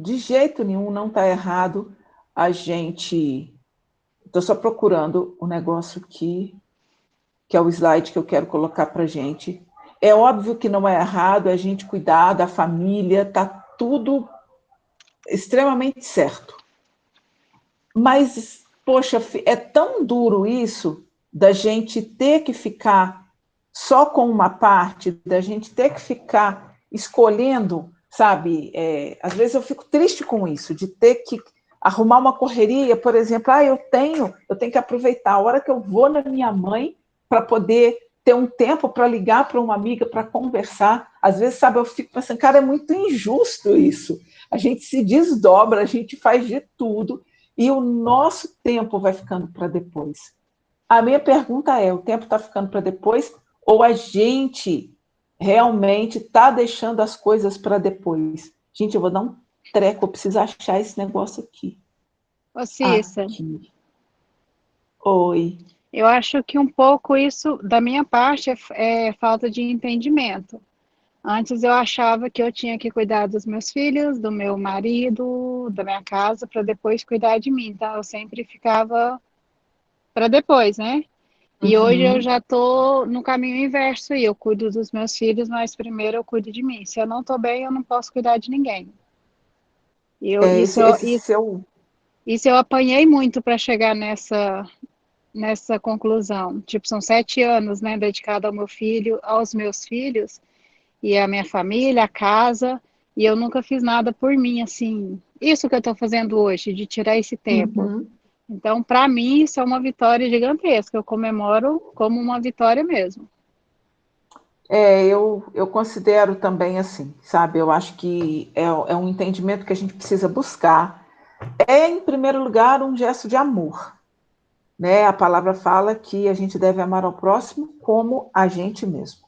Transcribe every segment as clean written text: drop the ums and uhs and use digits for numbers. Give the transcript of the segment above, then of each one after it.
de jeito nenhum não está errado a gente... Estou só procurando o negócio aqui, que é o slide que eu quero colocar para a gente. É óbvio que não é errado a gente cuidar da família, está tudo extremamente certo. Mas, poxa, é tão duro isso da gente ter que ficar só com uma parte, da gente ter que ficar escolhendo, sabe? Às vezes eu fico triste com isso, de ter que arrumar uma correria, por exemplo, eu tenho que aproveitar a hora que eu vou na minha mãe para poder ter um tempo para ligar para uma amiga, para conversar. Às vezes, sabe, eu fico pensando, cara, é muito injusto isso. A gente se desdobra, a gente faz de tudo, e o nosso tempo vai ficando para depois. A minha pergunta é, o tempo está ficando para depois ou a gente realmente está deixando as coisas para depois? Gente, eu vou dar um treco, eu preciso achar esse negócio aqui. Ô, Cissa, Aqui. Oi. eu acho que um pouco isso, da minha parte, é falta de entendimento. Antes eu achava que eu tinha que cuidar dos meus filhos, do meu marido, da minha casa, para depois cuidar de mim. Então eu sempre ficava para depois, né? E hoje eu Uhum. já estou no caminho inverso e eu cuido dos meus filhos, mas primeiro eu cuido de mim. Se eu não estou bem, eu não posso cuidar de ninguém. Eu, É isso, esse isso, seu... isso eu apanhei muito para chegar nessa conclusão. Tipo, são 7 anos, né, dedicada ao meu filho, aos meus filhos e à minha família, a casa, e eu nunca fiz nada por mim, assim. Isso que eu estou fazendo hoje, de tirar esse tempo. Uhum. Então, para mim, isso é uma vitória gigantesca. Eu comemoro como uma vitória mesmo. Eu considero também assim, sabe? Eu acho que é um entendimento que a gente precisa buscar. É, em primeiro lugar, um gesto de amor, né? A palavra fala que a gente deve amar ao próximo como a gente mesmo.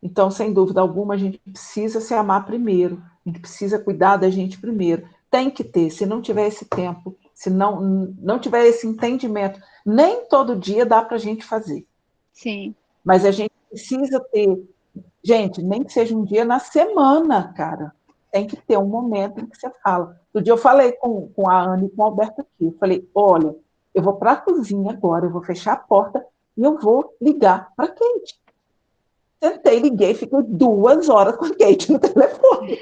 Então, sem dúvida alguma, a gente precisa se amar primeiro, a gente precisa cuidar da gente primeiro. Tem que ter, se não tiver esse tempo, se não tiver esse entendimento, nem todo dia dá para a gente fazer. Sim, Mas a gente precisa ter, gente, nem que seja um dia na semana, cara. Tem que ter um momento em que você fala. Outro dia eu falei com a Ana e com o Alberto aqui. Eu falei, olha, eu vou para a cozinha agora, eu vou fechar a porta e eu vou ligar para a Kate. Sentei, liguei, fiquei 2 horas com a Kate no telefone.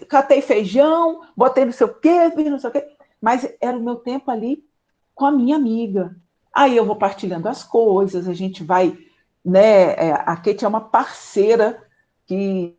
Catei feijão, botei não sei o quê, fiz não sei o quê. Mas era o meu tempo ali com a minha amiga. Aí eu vou partilhando as coisas, a gente vai, né? A Kate é uma parceira que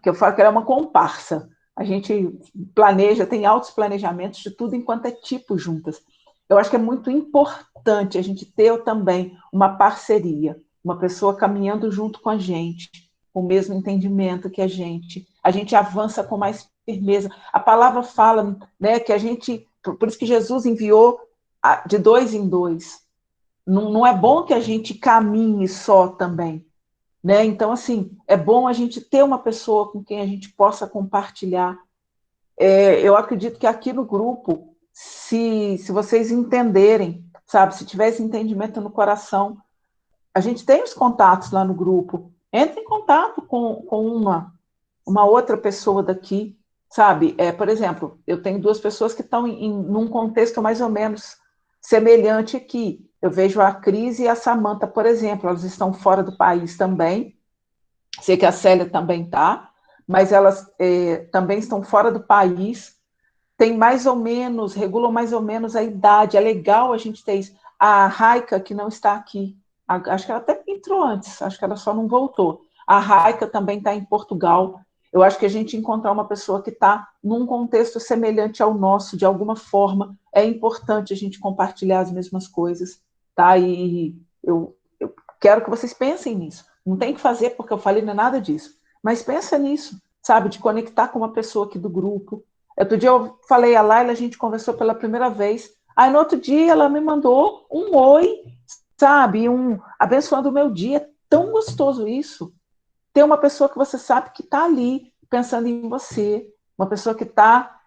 eu falo que ela é uma comparsa. A gente planeja, tem altos planejamentos de tudo enquanto é tipo juntas. Eu acho que é muito importante a gente ter também uma parceria, uma pessoa caminhando junto com a gente, com o mesmo entendimento que a gente avança com mais firmeza. A palavra fala, né, que a gente, por isso que Jesus enviou de dois em dois. Não é bom que a gente caminhe só também, né? Então, assim, é bom a gente ter uma pessoa com quem a gente possa compartilhar. Eu acredito que aqui no grupo, se vocês entenderem, sabe, se tiver esse entendimento no coração, a gente tem os contatos lá no grupo. Entre em contato com uma outra pessoa daqui, sabe? Por exemplo, eu tenho duas pessoas que estão num contexto mais ou menos semelhante aqui. Eu vejo a Cris e a Samanta, por exemplo, elas estão fora do país também. Sei que a Célia também está, mas elas também estão fora do país. Tem mais ou menos, regulam mais ou menos a idade. É legal a gente ter isso. A Raika, que não está aqui, acho que ela até entrou antes, acho que ela só não voltou. A Raika também está em Portugal. Eu acho que a gente encontrar uma pessoa que está num contexto semelhante ao nosso, de alguma forma, é importante a gente compartilhar as mesmas coisas, tá? E eu quero que vocês pensem nisso. Não tem que fazer porque eu falei, não é nada disso. Mas pensa nisso, sabe? De conectar com uma pessoa aqui do grupo. Outro dia eu falei a Laila, a gente conversou pela primeira vez. Aí no outro dia ela me mandou um oi, sabe? Abençoando o meu dia. É tão gostoso isso. Ter uma pessoa que você sabe que está ali pensando em você, uma pessoa que está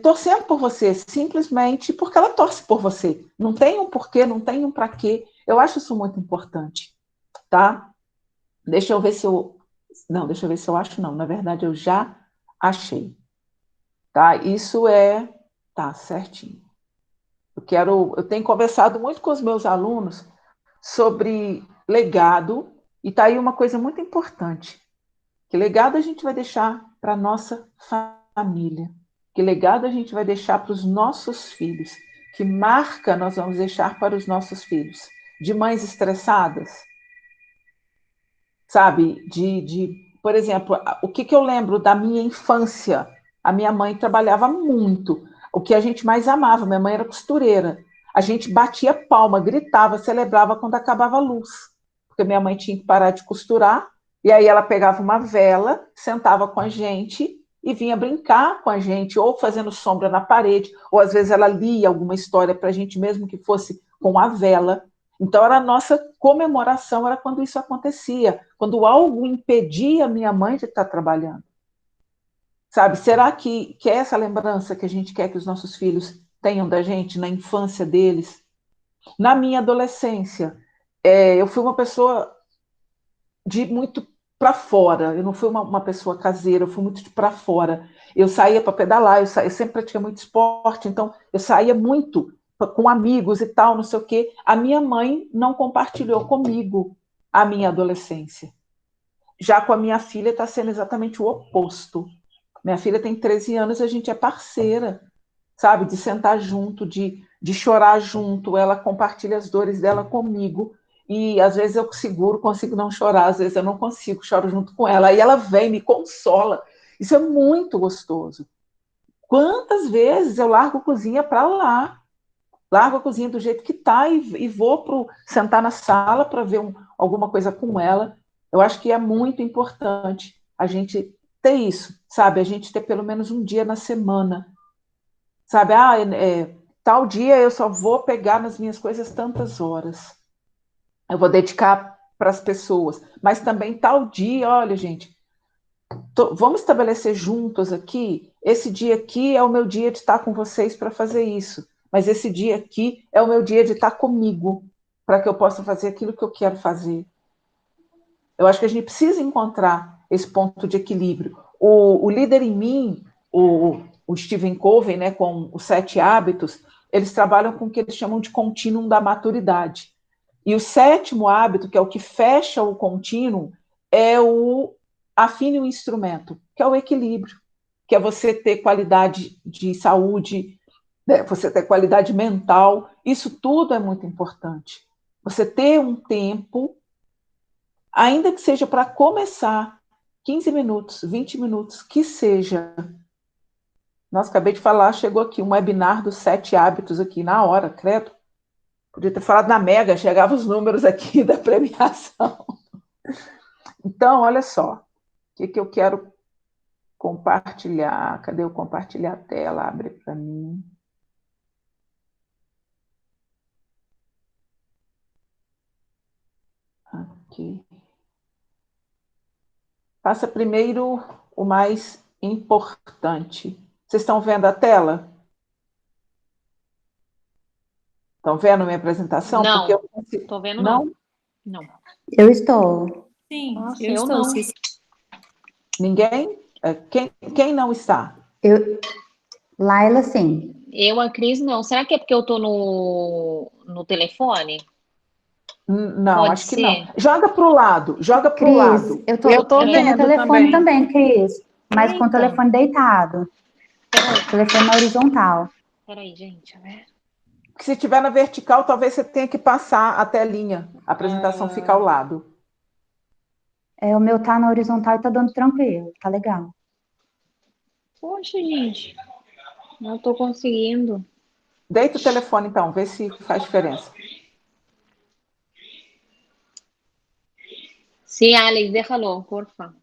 torcendo por você, simplesmente porque ela torce por você. Não tem um porquê, não tem um para quê. Eu acho isso muito importante, tá? Deixa eu ver se eu. Não, deixa eu ver se eu acho, não. Na verdade, eu já achei. tá? Tá certinho. Eu tenho conversado muito com os meus alunos sobre legado, e tá aí uma coisa muito importante. Que legado a gente vai deixar para a nossa família? Que legado a gente vai deixar para os nossos filhos? Que marca nós vamos deixar para os nossos filhos? De mães estressadas? Sabe? Por exemplo, o que eu lembro da minha infância? A minha mãe trabalhava muito. O que a gente mais amava, minha mãe era costureira. A gente batia palma, gritava, celebrava quando acabava a luz. Porque minha mãe tinha que parar de costurar, e aí ela pegava uma vela, sentava com a gente e vinha brincar com a gente, ou fazendo sombra na parede, ou às vezes ela lia alguma história para a gente, mesmo que fosse com a vela. Então, era a nossa comemoração, era quando isso acontecia, quando algo impedia a minha mãe de estar trabalhando. Sabe, será que é essa lembrança que a gente quer que os nossos filhos tenham da gente na infância deles? Na minha adolescência, eu fui uma pessoa de muito para fora, eu não fui uma pessoa caseira, eu fui muito para fora. Eu saía para pedalar, eu sempre pratiquei muito esporte, então eu saía muito com amigos e tal, não sei o quê. A minha mãe não compartilhou comigo a minha adolescência. Já com a minha filha está sendo exatamente o oposto. Minha filha tem 13 anos e a gente é parceira, sabe? De sentar junto, de chorar junto. Ela compartilha as dores dela comigo. E às vezes eu seguro, consigo não chorar, às vezes eu não consigo, choro junto com ela. Aí ela vem, me consola. Isso é muito gostoso. Quantas vezes eu largo a cozinha para lá, largo a cozinha do jeito que está e vou sentar na sala para ver alguma coisa com ela. Eu acho que é muito importante a gente ter isso, sabe? A gente ter pelo menos um dia na semana, sabe? Tal dia eu só vou pegar nas minhas coisas tantas horas. Eu vou dedicar para as pessoas. Mas também tal dia, olha, gente, vamos estabelecer juntos aqui. Esse dia aqui é o meu dia de estar com vocês para fazer isso. Mas esse dia aqui é o meu dia de estar comigo, para que eu possa fazer aquilo que eu quero fazer. Eu acho que a gente precisa encontrar esse ponto de equilíbrio. O Líder em Mim, o Stephen Covey, né, com os 7 hábitos, eles trabalham com o que eles chamam de contínuo da maturidade. E o 7º hábito, que é o que fecha o contínuo, é o afine o instrumento, que é o equilíbrio, que é você ter qualidade de saúde, né, você ter qualidade mental. Isso tudo é muito importante. Você ter um tempo, ainda que seja para começar, 15 minutos, 20 minutos, que seja. Nossa, acabei de falar, chegou aqui um webinar dos 7 hábitos aqui na hora, credo. Podia ter falado na Mega, chegavam os números aqui da premiação. Então, olha só, o que eu quero compartilhar? Cadê o compartilhar a tela? Abre para mim. Aqui. Faça primeiro o mais importante. Vocês estão vendo a tela? Estão vendo a minha apresentação? Não, porque eu estou vendo não. Não. Eu estou. Sim, Nossa, eu estou. não. Ninguém? Quem não está? Laila, sim. Eu, a Cris, não. Será que é porque eu estou no telefone? Não, Pode acho que ser. não. Joga para o lado, joga para o Cris, lado. eu tô vendo no telefone também, Cris. Mas com o Eita. telefone deitado. Telefone na horizontal. Peraí, gente. A ver. Se estiver na vertical, talvez você tenha que passar a telinha. A apresentação fica ao lado. O meu tá na horizontal e tá dando tranquilo. Tá legal. Poxa, gente. Não estou conseguindo. Deita o telefone, então, vê se faz diferença. Sim, Alex, déjalo, porfa.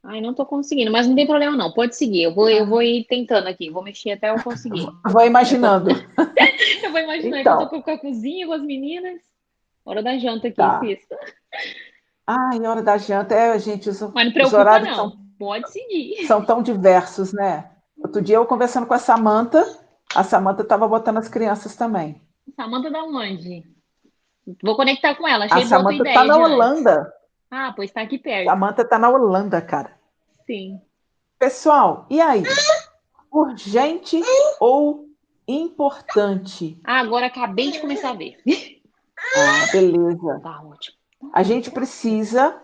Ai, não estou conseguindo, mas não tem problema não. Pode seguir. Eu vou ir tentando aqui. Vou mexer até eu conseguir. Vou imaginando. Eu vou imaginar que eu Então, tô com a cozinha com as meninas. Hora da janta aqui, tá. Cista. Ai, hora da janta. Gente, Mas não os preocupa, horários não. Pode seguir. são tão diversos, né? Outro dia eu conversando com a Samantha estava botando as crianças também. Samanta da onde? Vou conectar com ela. A Achei boa tua Samantha está ideia na de antes. Holanda. Ah, pois tá aqui perto. Samantha está na Holanda, cara. Sim. Pessoal, e aí? Urgente ou importante? Ah, agora acabei de começar a ver. Ah, beleza. Tá ótimo. A gente precisa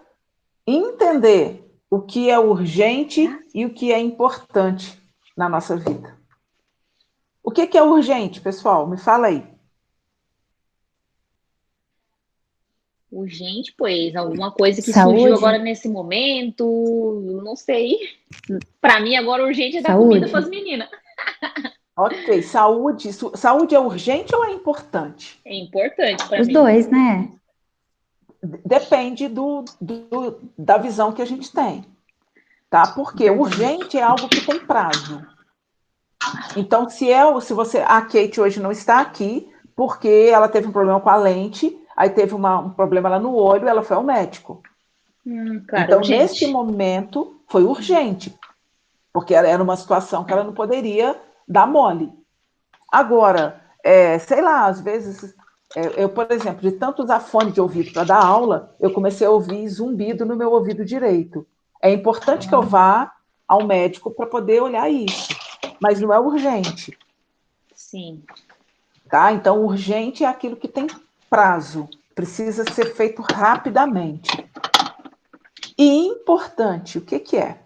entender o que é urgente e o que é importante na nossa vida. O que é urgente, pessoal? Me fala aí. Urgente, pois, alguma coisa que surgiu Saúde? agora nesse momento, não sei. Para mim, agora urgente é dar comida Saúde? para as meninas. Ok, saúde. Saúde é urgente ou é importante? É importante para Os mim. dois, né? Depende da visão que a gente tem, tá? Porque Verdade. urgente é algo que tem prazo. Então, se você, a Kate hoje não está aqui porque ela teve um problema com a lente, aí teve um problema lá no olho, ela foi ao médico. Claro, Então, nesse urgente. momento, foi urgente, porque era uma situação que ela não poderia dar mole. Agora, sei lá, às vezes, eu, por exemplo, de tanto usar fone de ouvido para dar aula, eu comecei a ouvir zumbido no meu ouvido direito. É importante que eu vá ao médico para poder olhar isso, mas não é urgente, Sim. tá? Então, urgente é aquilo que tem prazo, precisa ser feito rapidamente. E importante, o que que é?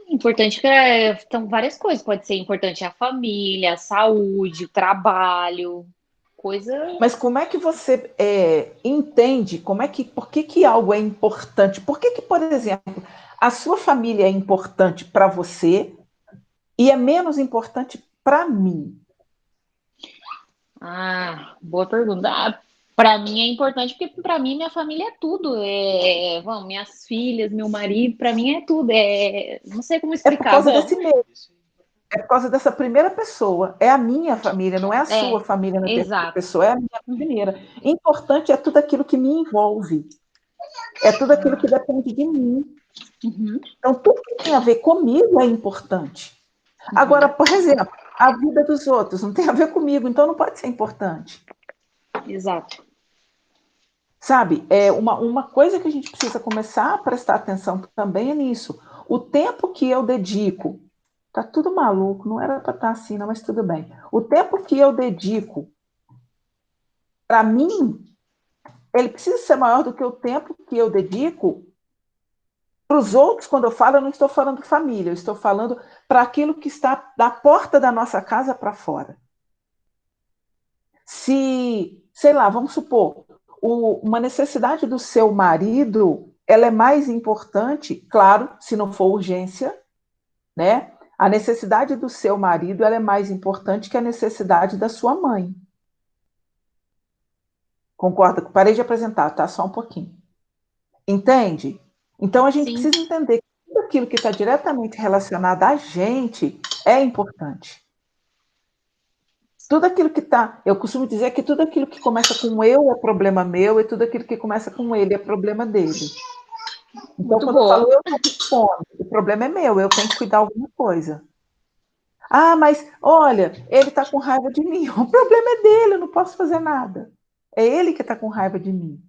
Importante que então, várias coisas. Pode ser importante a família, a saúde, o trabalho, coisa. Mas como é que você entende, por que que algo é importante? Por que que, por exemplo, a sua família é importante para você e é menos importante para mim? Ah, boa pergunta. Para mim é importante porque para mim minha família é tudo. Vamos, minhas filhas, meu marido, para mim é tudo. Não sei como É por explicar. causa Bom, desse meio, é por causa dessa primeira pessoa. É a minha família, não é a sua é, família na terceira exato. pessoa, é a minha primeira. Importante é tudo aquilo que me envolve, é tudo aquilo que depende de mim. Uhum, Então, tudo que tem a ver comigo é importante. Agora, uhum, por exemplo, a vida dos outros não tem a ver comigo, então não pode ser importante. exato. Sabe, uma coisa que a gente precisa começar a prestar atenção também é nisso. O tempo que eu dedico, tá tudo maluco, não era para estar assim, não, mas tudo bem. O tempo que eu dedico para mim, ele precisa ser maior do que o tempo que eu dedico para os outros. Quando eu falo, eu não estou falando família, eu estou falando para aquilo que está da porta da nossa casa para fora. Se, sei lá, vamos supor, uma necessidade do seu marido, ela é mais importante, claro, se não for urgência, né? A necessidade do seu marido, ela é mais importante que a necessidade da sua mãe. Concorda? Parei de apresentar, tá? Só um pouquinho. Entende? Então a gente Sim, precisa entender que tudo aquilo que está diretamente relacionado a gente é importante. Tudo aquilo que está, eu costumo dizer que tudo aquilo que começa com eu é problema meu e tudo aquilo que começa com ele é problema dele. Então, muito quando eu falo boa. eu estou com fome, o problema é meu, eu tenho que cuidar de alguma coisa. Ah, mas olha, ele está com raiva de mim. O problema é dele, eu não posso fazer nada. É ele que está com raiva de mim.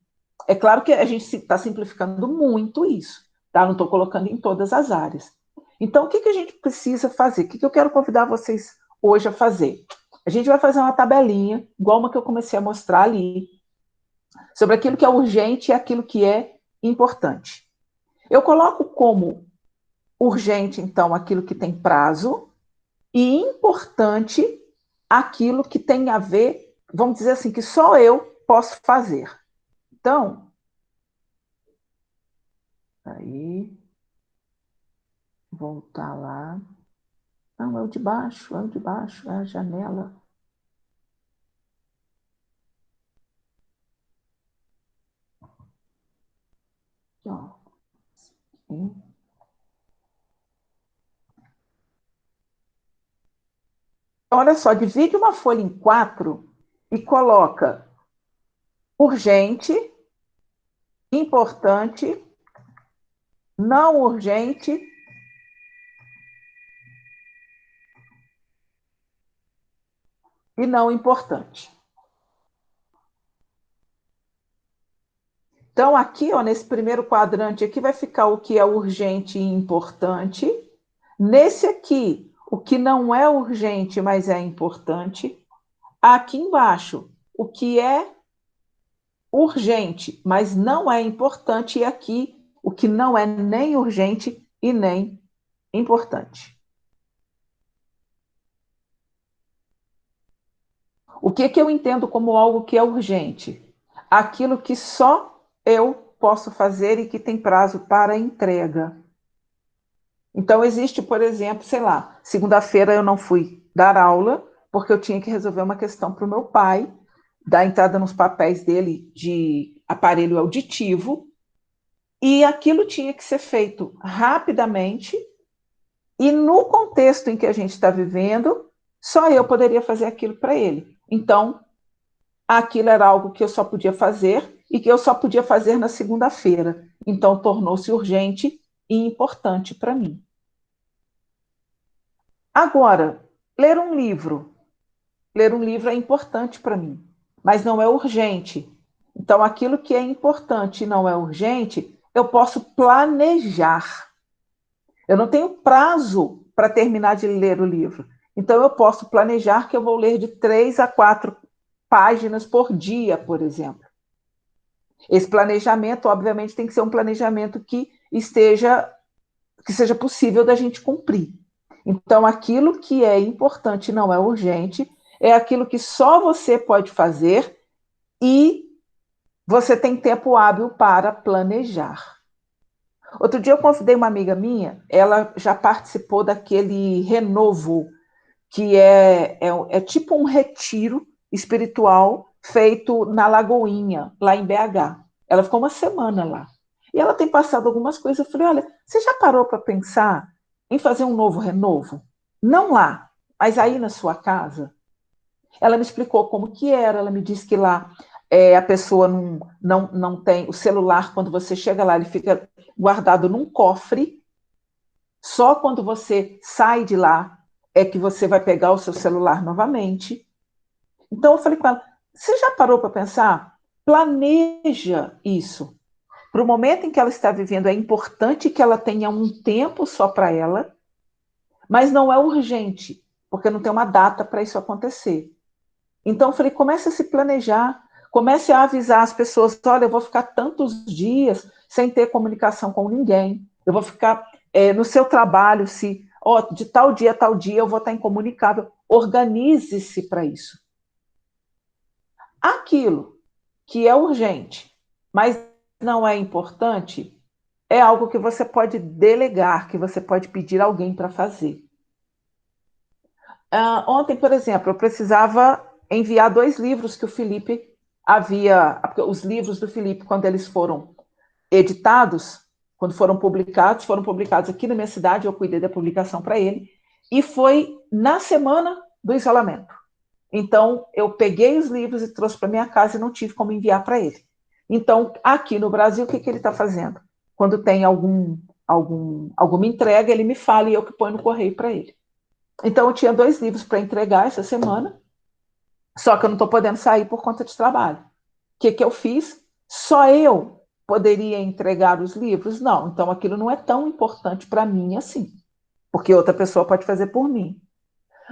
É claro que a gente está simplificando muito isso, tá? Não estou colocando em todas as áreas. Então, o que, que a gente precisa fazer? O que, que eu quero convidar vocês hoje a fazer? A gente vai fazer uma tabelinha, igual uma que eu comecei a mostrar ali, sobre aquilo que é urgente e aquilo que é importante. Eu coloco como urgente, então, aquilo que tem prazo, e importante aquilo que tem a ver, vamos dizer assim, que só eu posso fazer. Então, aí, voltar lá. Não, é o de baixo, é a janela. Ó. Olha só, divide uma folha em 4 e coloca urgente, importante, não urgente e não importante. Então, aqui, ó, nesse primeiro quadrante aqui, vai ficar o que é urgente e importante. Nesse aqui, o que não é urgente, mas é importante. Aqui embaixo, o que é urgente, mas não é importante. E aqui, o que não é nem urgente e nem importante. O que eu entendo como algo que é urgente? Aquilo que só eu posso fazer e que tem prazo para entrega. Então, existe, por exemplo, sei lá, segunda-feira eu não fui dar aula, porque eu tinha que resolver uma questão para o meu pai, dar entrada nos papéis dele de aparelho auditivo, e aquilo tinha que ser feito rapidamente, e no contexto em que a gente está vivendo, só eu poderia fazer aquilo para ele. Então, aquilo era algo que eu só podia fazer e que eu só podia fazer na segunda-feira. Então, tornou-se urgente e importante para mim. Agora, ler um livro. Ler um livro é importante para mim, mas não é urgente. Então, aquilo que é importante e não é urgente, eu posso planejar. Eu não tenho prazo para terminar de ler o livro. Então, eu posso planejar que eu vou ler de 3 a 4 páginas por dia, por exemplo. Esse planejamento, obviamente, tem que ser um planejamento que seja possível da gente cumprir. Então, aquilo que é importante e não é urgente é aquilo que só você pode fazer e você tem tempo hábil para planejar. Outro dia eu convidei uma amiga minha, ela já participou daquele Renovo, que é tipo um retiro espiritual feito na Lagoinha, lá em BH. Ela ficou uma semana lá. E ela tem passado algumas coisas. Eu falei, olha, você já parou para pensar em fazer um novo Renovo? Não lá, mas aí na sua casa? Ela me explicou como que era, ela me disse que lá a pessoa não tem... O celular, quando você chega lá, ele fica guardado num cofre. Só quando você sai de lá é que você vai pegar o seu celular novamente. Então, eu falei com ela, você já parou para pensar? Planeja isso. Para o momento em que ela está vivendo, é importante que ela tenha um tempo só para ela, mas não é urgente, porque não tem uma data para isso acontecer. Então, eu falei, comece a se planejar, comece a avisar as pessoas, olha, eu vou ficar tantos dias sem ter comunicação com ninguém, eu vou ficar no seu trabalho, se de tal dia a tal dia eu vou estar incomunicável. Organize-se para isso. Aquilo que é urgente, mas não é importante, é algo que você pode delegar, que você pode pedir alguém para fazer. Ontem, por exemplo, eu precisava enviar 2 livros que o Felipe havia... Os livros do Felipe, quando eles foram editados, quando foram publicados aqui na minha cidade, eu cuidei da publicação para ele, e foi na semana do isolamento. Então, eu peguei os livros e trouxe para minha casa e não tive como enviar para ele. Então, aqui no Brasil, o que ele está fazendo? Quando tem alguma entrega, ele me fala e eu que ponho no correio para ele. Então, eu tinha 2 livros para entregar essa semana, só que eu não estou podendo sair por conta de trabalho. O que eu fiz? Só eu poderia entregar os livros? Não, então aquilo não é tão importante para mim assim, porque outra pessoa pode fazer por mim.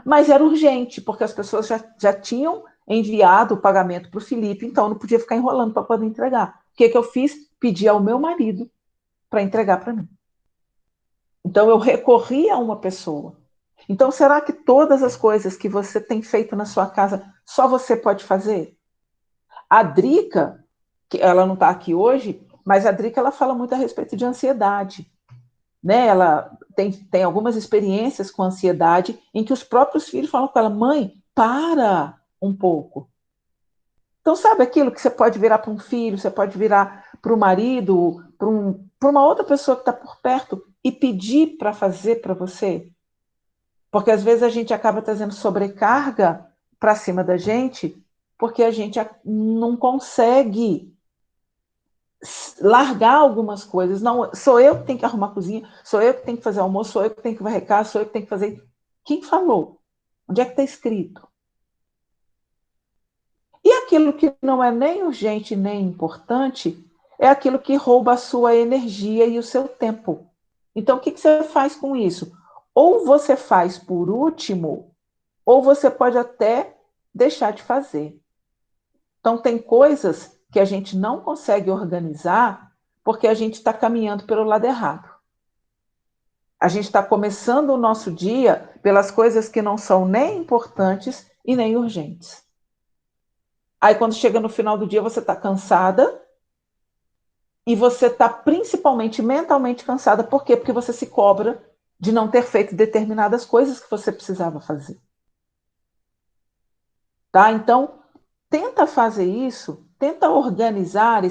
Mas era urgente, porque as pessoas já tinham enviado o pagamento para o Felipe, então eu não podia ficar enrolando para poder entregar. O que eu fiz? Pedi ao meu marido para entregar para mim. Então eu recorri a uma pessoa. Então, será que todas as coisas que você tem feito na sua casa, só você pode fazer? A Drica, que ela não está aqui hoje, mas a Drica ela fala muito a respeito de ansiedade. Né? Ela tem algumas experiências com ansiedade em que os próprios filhos falam com ela, mãe, para um pouco. Então, sabe aquilo que você pode virar para um filho, você pode virar para o marido, para uma outra pessoa que está por perto e pedir para fazer para você? Porque às vezes a gente acaba trazendo sobrecarga para cima da gente, porque a gente não consegue largar algumas coisas. Não, sou eu que tenho que arrumar a cozinha, sou eu que tenho que fazer almoço, sou eu que tenho que varrer casa, sou eu que tenho que fazer... Quem falou? Onde é que está escrito? E aquilo que não é nem urgente nem importante é aquilo que rouba a sua energia e o seu tempo. Então, o que você faz com isso? Ou você faz por último, ou você pode até deixar de fazer. Então, tem coisas que a gente não consegue organizar porque a gente está caminhando pelo lado errado. A gente está começando o nosso dia pelas coisas que não são nem importantes e nem urgentes. Aí, quando chega no final do dia, você está cansada e você está principalmente mentalmente cansada. Por quê? Porque você se cobra de não ter feito determinadas coisas que você precisava fazer. Tá? Então, tenta fazer isso, tenta organizar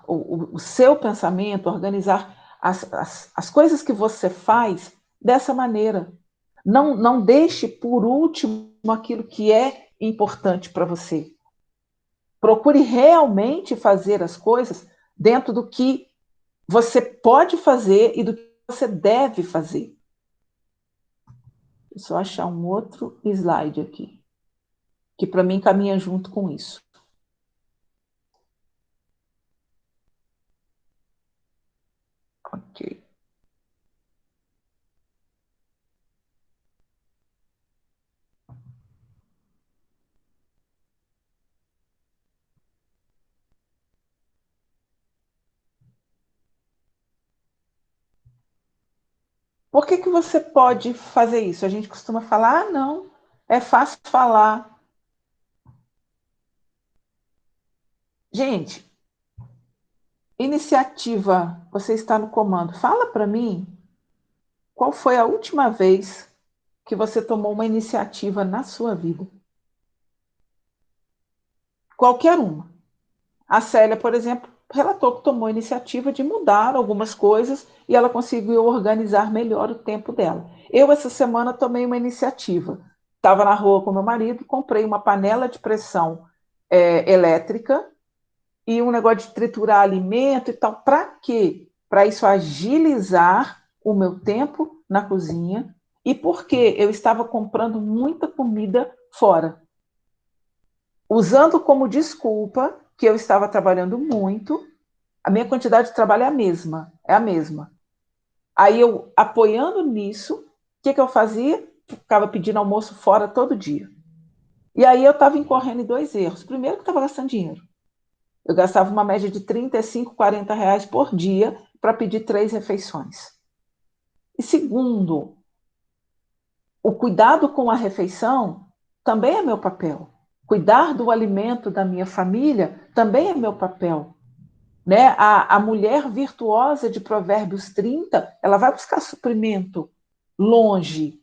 o seu pensamento, organizar as coisas que você faz dessa maneira. Não deixe por último aquilo que é importante para você. Procure realmente fazer as coisas dentro do que você pode fazer e do que você deve fazer. Deixa eu só achar um outro slide aqui, que para mim caminha junto com isso. Ok. Por que você pode fazer isso? A gente costuma falar, ah, não, é fácil falar. Gente, iniciativa, você está no comando. Fala para mim qual foi a última vez que você tomou uma iniciativa na sua vida. Qualquer uma. A Célia, por exemplo, relatou que tomou a iniciativa de mudar algumas coisas e ela conseguiu organizar melhor o tempo dela. Eu, essa semana, tomei uma iniciativa. Estava na rua com meu marido, comprei uma panela de pressão elétrica e um negócio de triturar alimento e tal. Para quê? Para isso agilizar o meu tempo na cozinha e porque eu estava comprando muita comida fora, usando como desculpa que eu estava trabalhando muito. A minha quantidade de trabalho é a mesma. Aí eu, apoiando nisso, o que eu fazia? Ficava pedindo almoço fora todo dia. E aí eu estava incorrendo em dois erros. Primeiro, que eu estava gastando dinheiro. Eu gastava uma média de 35, 40 reais por dia para pedir 3 refeições. E segundo, o cuidado com a refeição também é meu papel. Cuidar do alimento da minha família também é meu papel. Né? A mulher virtuosa de Provérbios 30, ela vai buscar suprimento longe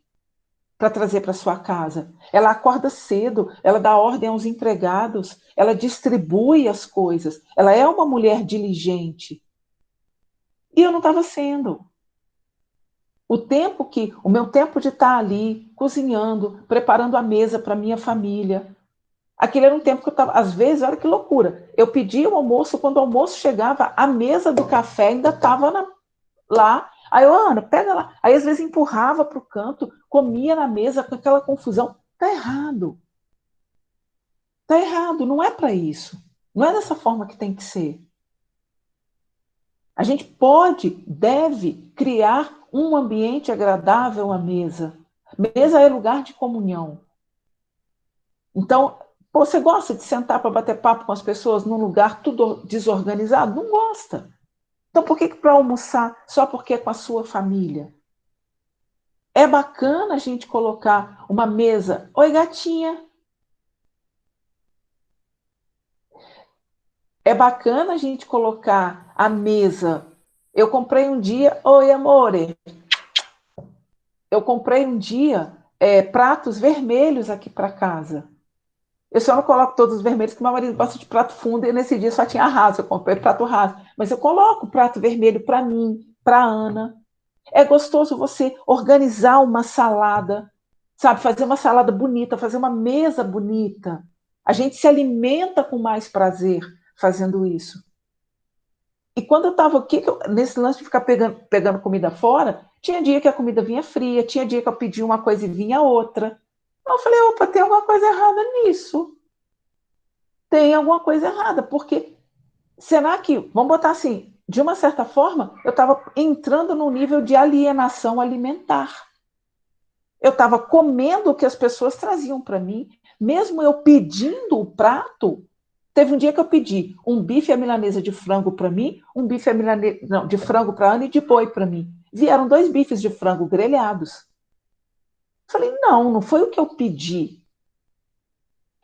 para trazer para sua casa. Ela acorda cedo, ela dá ordem aos empregados, ela distribui as coisas. Ela é uma mulher diligente. E eu não estava sendo. O meu tempo de estar ali, cozinhando, preparando a mesa para minha família, aquele era um tempo que eu estava, às vezes, olha que loucura, eu pedia o almoço, quando o almoço chegava, a mesa do café ainda estava lá, aí eu, Ana, pega lá, aí às vezes empurrava para o canto, comia na mesa com aquela confusão, tá errado, não é para isso, não é dessa forma que tem que ser. A gente pode, deve criar um ambiente agradável à mesa. Mesa é lugar de comunhão. Então, você gosta de sentar para bater papo com as pessoas num lugar tudo desorganizado? Não gosta. Então, por que para almoçar só porque é com a sua família? É bacana a gente colocar uma mesa. Oi, gatinha. É bacana a gente colocar a mesa. Eu comprei um dia. Oi, amore. Eu comprei um dia pratos vermelhos aqui para casa. Eu só não coloco todos os vermelhos, porque meu marido gosta de prato fundo, e nesse dia só tinha raso, eu comprei prato raso. Mas eu coloco prato vermelho para mim, para a Ana. É gostoso você organizar uma salada, sabe? Fazer uma salada bonita, fazer uma mesa bonita. A gente se alimenta com mais prazer fazendo isso. E quando eu estava aqui, nesse lance de ficar pegando comida fora, tinha dia que a comida vinha fria, tinha dia que eu pedia uma coisa e vinha outra. Eu falei, opa, tem alguma coisa errada nisso. Tem alguma coisa errada, porque será que, vamos botar assim, de uma certa forma, eu estava entrando num nível de alienação alimentar. Eu estava comendo o que as pessoas traziam para mim, mesmo eu pedindo o prato. Teve um dia que eu pedi um bife à milanesa de frango para mim, um bife à milanesa, não, de frango para a Ana e de boi para mim. Vieram 2 bifes de frango grelhados. Falei, não foi o que eu pedi.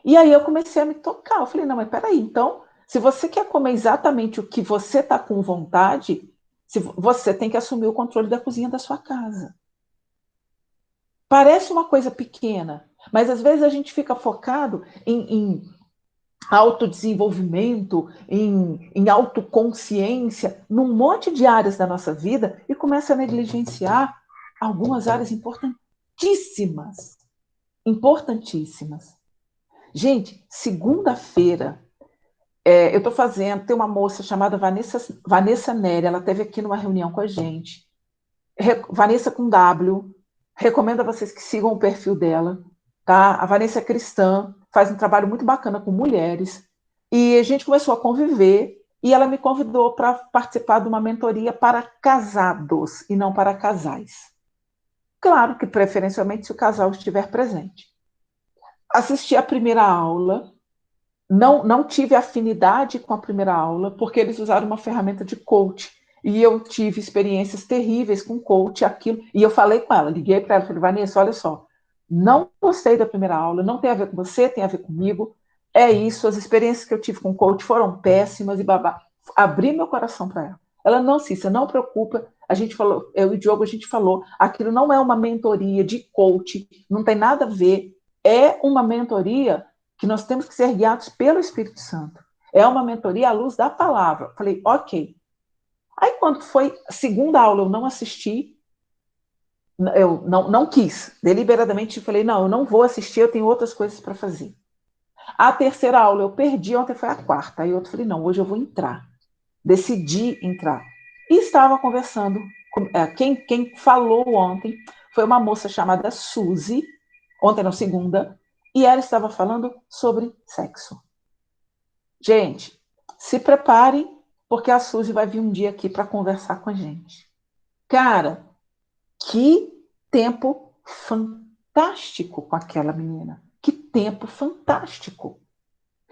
E aí eu comecei a me tocar. Eu falei, não, mas peraí, então, se você quer comer exatamente o que você está com vontade, você tem que assumir o controle da cozinha da sua casa. Parece uma coisa pequena, mas às vezes a gente fica focado em autodesenvolvimento, em autoconsciência, num monte de áreas da nossa vida e começa a negligenciar algumas áreas importantíssimas. Importantíssimas. Gente, segunda-feira, eu estou fazendo, tem uma moça chamada Vanessa Nery, ela esteve aqui numa reunião com a gente. Vanessa com W, recomendo a vocês que sigam o perfil dela. Tá? A Vanessa é cristã, faz um trabalho muito bacana com mulheres. E a gente começou a conviver e ela me convidou para participar de uma mentoria para casados e não para casais. Claro que, preferencialmente, se o casal estiver presente. Assisti a primeira aula, não tive afinidade com a primeira aula, porque eles usaram uma ferramenta de coach. E eu tive experiências terríveis com coach, aquilo. E eu falei com ela, liguei para ela, falei, Vanessa, olha só, não gostei da primeira aula, não tem a ver com você, tem a ver comigo. É isso, as experiências que eu tive com coach foram péssimas e babá. Abri meu coração para ela. Ela, não, Cissa, não preocupa. A gente falou, eu e o Diogo, a gente falou, aquilo não é uma mentoria de coach, não tem nada a ver. É uma mentoria que nós temos que ser guiados pelo Espírito Santo. É uma mentoria à luz da palavra. Falei, ok. Aí, quando foi a segunda aula, eu não assisti, eu não quis. Deliberadamente falei, não, eu não vou assistir, eu tenho outras coisas para fazer. A terceira aula eu perdi, ontem foi a quarta. Aí eu falei, não, hoje eu vou entrar. Decidi entrar. E estava conversando, quem falou ontem foi uma moça chamada Suzy, ontem não, segunda, e ela estava falando sobre sexo. Gente, se preparem, porque a Suzy vai vir um dia aqui para conversar com a gente. Cara, que tempo fantástico com aquela menina. Que tempo fantástico.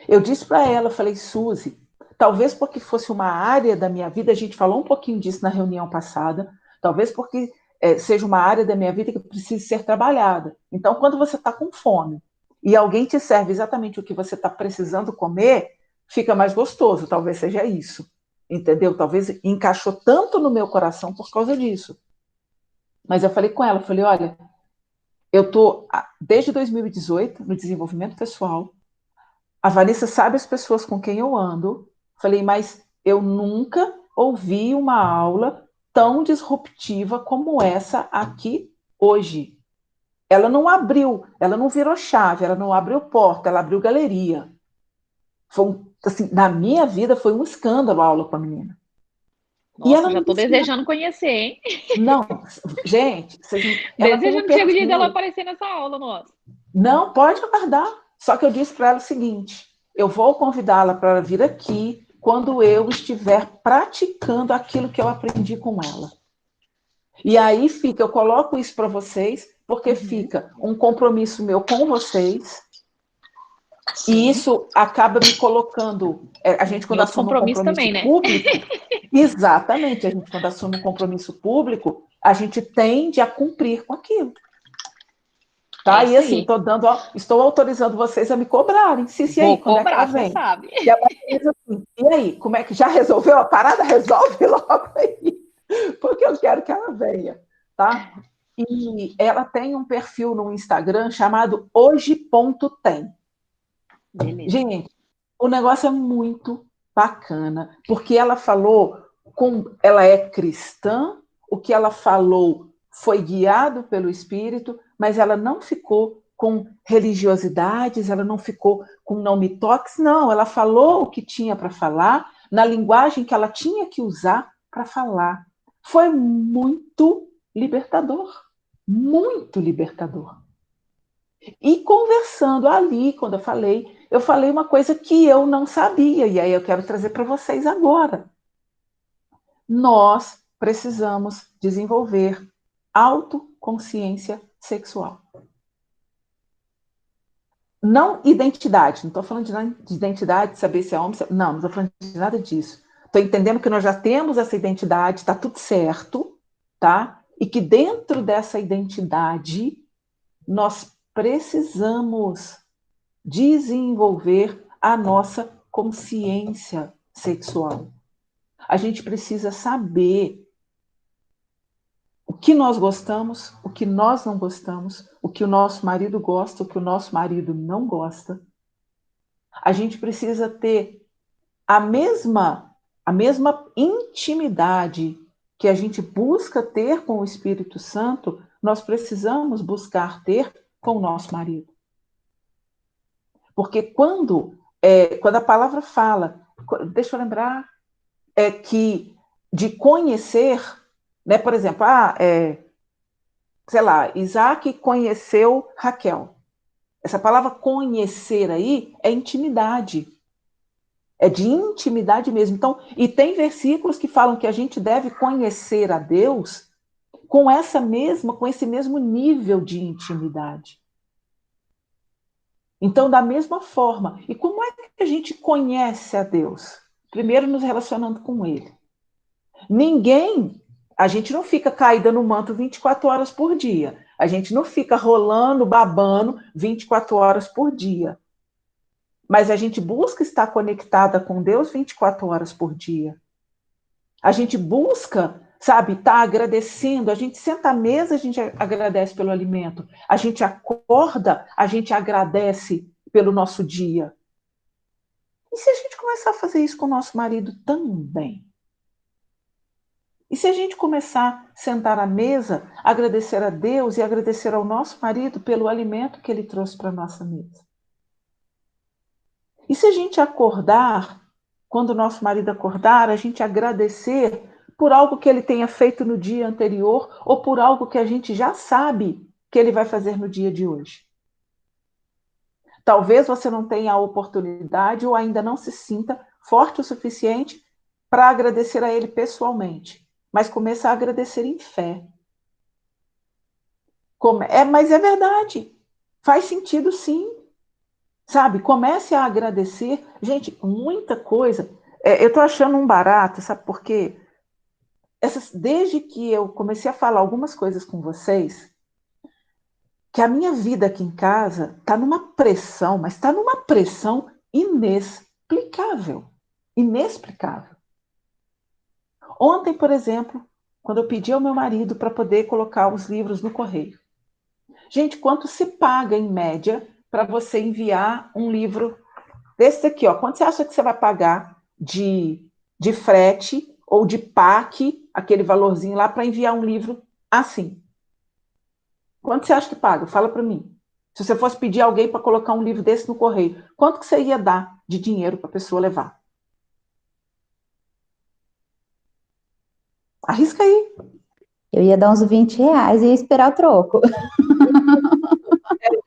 Eu disse para ela, falei, Suzy, talvez porque fosse uma área da minha vida, a gente falou um pouquinho disso na reunião passada, talvez porque seja uma área da minha vida que precise ser trabalhada. Então, quando você está com fome e alguém te serve exatamente o que você está precisando comer, fica mais gostoso, talvez seja isso. Entendeu? Talvez encaixou tanto no meu coração por causa disso. Mas eu falei com ela, falei, olha, eu estou desde 2018 no desenvolvimento pessoal, a Vanessa sabe as pessoas com quem eu ando. Falei, mas eu nunca ouvi uma aula tão disruptiva como essa aqui hoje. Ela não abriu, ela não virou chave, ela não abriu porta, ela abriu galeria. Foi assim, na minha vida foi um escândalo a aula com a menina. Nossa, já estou desejando conhecer, hein? Não, gente, desejando que chegue o dia dela aparecer nessa aula, nossa. Não, pode aguardar. Só que eu disse para ela o seguinte: eu vou convidá-la para vir aqui quando eu estiver praticando aquilo que eu aprendi com ela. E aí fica, eu coloco isso para vocês, porque fica um compromisso meu com vocês. Sim. E isso acaba me colocando. A gente, quando assume um compromisso também, público, né? Exatamente, a gente, quando assume um compromisso público, a gente tende a cumprir com aquilo. Tá? E assim, estou autorizando vocês a me cobrarem. Se aí, quando cobrar, é que ela vem? Sabe. E, assim, e aí, como é que já resolveu a parada? Resolve logo aí, porque eu quero que ela venha, tá? E ela tem um perfil no Instagram chamado hoje.tem. Gente, o negócio é muito bacana, porque ela falou, ela é cristã, o que ela falou foi guiado pelo Espírito, mas ela não ficou com religiosidades, ela não ficou com não me toques, não, ela falou o que tinha para falar, na linguagem que ela tinha que usar para falar. Foi muito libertador, muito libertador. E conversando ali, quando eu falei uma coisa que eu não sabia, e aí eu quero trazer para vocês agora. Nós precisamos desenvolver autoconsciência sexual. Não identidade, não estou falando de identidade, de saber se é homem, não estou falando de nada disso. Estou entendendo que nós já temos essa identidade, está tudo certo, tá? E que dentro dessa identidade nós precisamos desenvolver a nossa consciência sexual. A gente precisa saber o que nós gostamos, o que nós não gostamos, o que o nosso marido gosta, o que o nosso marido não gosta. A gente precisa ter a mesma intimidade que a gente busca ter com o Espírito Santo, nós precisamos buscar ter com o nosso marido. Porque quando a palavra fala, deixa eu lembrar, que de conhecer, né, por exemplo, sei lá, Isaac conheceu Raquel. Essa palavra conhecer aí é intimidade. É de intimidade mesmo. Então, e tem versículos que falam que a gente deve conhecer a Deus com esse mesmo nível de intimidade. Então, da mesma forma. E como é que a gente conhece a Deus? Primeiro, nos relacionando com Ele. A gente não fica caída no manto 24 horas por dia. A gente não fica rolando, babando 24 horas por dia. Mas a gente busca estar conectada com Deus 24 horas por dia. A gente busca, sabe, estar agradecendo. A gente senta à mesa, a gente agradece pelo alimento. A gente acorda, a gente agradece pelo nosso dia. E se a gente começar a fazer isso com o nosso marido também? E se a gente começar a sentar à mesa, agradecer a Deus e agradecer ao nosso marido pelo alimento que ele trouxe para a nossa mesa? E se a gente acordar, quando o nosso marido acordar, a gente agradecer por algo que ele tenha feito no dia anterior ou por algo que a gente já sabe que ele vai fazer no dia de hoje? Talvez você não tenha a oportunidade ou ainda não se sinta forte o suficiente para agradecer a ele pessoalmente. Mas começa a agradecer em fé. Mas é verdade. Faz sentido, sim. Sabe? Comece a agradecer. Gente, muita coisa. Eu estou achando um barato, sabe por quê? Desde que eu comecei a falar algumas coisas com vocês, que a minha vida aqui em casa está numa pressão, mas está numa pressão inexplicável. Inexplicável. Ontem, por exemplo, quando eu pedi ao meu marido para poder colocar os livros no correio. Gente, quanto se paga, em média, para você enviar um livro desse aqui? Ó? Quanto você acha que você vai pagar de frete ou de PAC, aquele valorzinho lá, para enviar um livro assim? Quanto você acha que paga? Fala para mim. Se você fosse pedir alguém para colocar um livro desse no correio, quanto que você ia dar de dinheiro para a pessoa levar? Arrisca aí. Eu ia dar uns R$20 e ia esperar o troco.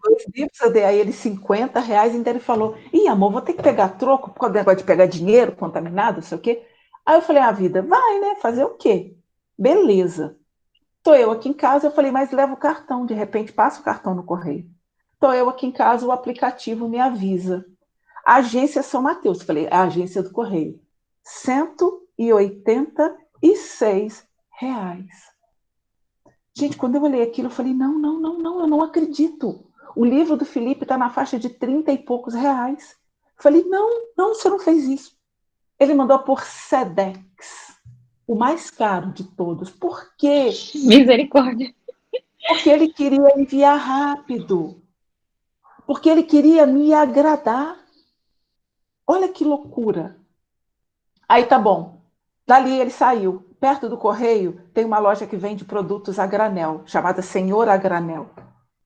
Dois livros, eu dei a ele R$50, ainda ele falou, amor, vou ter que pegar troco, por causa do negócio de pegar dinheiro contaminado, não sei o quê. Aí eu falei, vida, vai, né, fazer o quê? Beleza. Tô eu aqui em casa, eu falei, mas leva o cartão, de repente passa o cartão no correio. Tô eu aqui em casa, o aplicativo me avisa. Agência São Mateus, falei, a agência do correio. R$186. Gente, quando eu olhei aquilo, eu falei, não, eu não acredito. O livro do Felipe está na faixa de 30 e poucos reais. Eu falei, não, você não fez isso. Ele mandou por Sedex, o mais caro de todos. Por quê? Misericórdia. Porque ele queria enviar rápido. Porque ele queria me agradar. Olha que loucura. Aí tá bom. Dali ele saiu. Perto do correio tem uma loja que vende produtos a granel, chamada Senhor a Granel.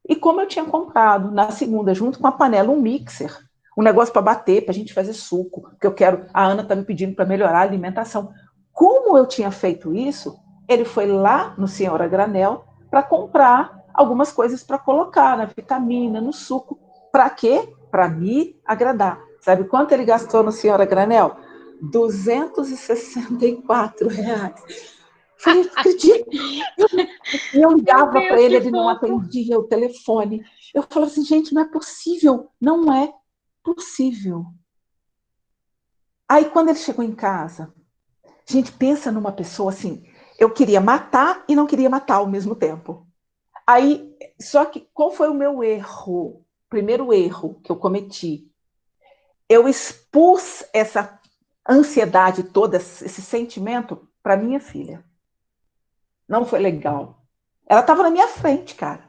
E como eu tinha comprado na segunda, junto com a panela, um mixer, um negócio para bater, para a gente fazer suco, porque a Ana está me pedindo para melhorar a alimentação. Como eu tinha feito isso, ele foi lá no Senhor a Granel para comprar algumas coisas para colocar na vitamina, no suco. Para quê? Para me agradar. Sabe quanto ele gastou no Senhora Granel? R$ 264. Falei, não acredito. Eu Meu ligava para Deus, ele, que ele não fofo. atendia o telefone. Eu falava assim, gente, não é possível. Não é possível. Aí, quando ele chegou em casa, a gente pensa numa pessoa assim, eu queria matar e não queria matar ao mesmo tempo. Aí, só que qual foi o meu erro? O primeiro erro que eu cometi? Eu expus essa ansiedade toda, esse sentimento para minha filha. Não foi legal. Ela estava na minha frente, cara.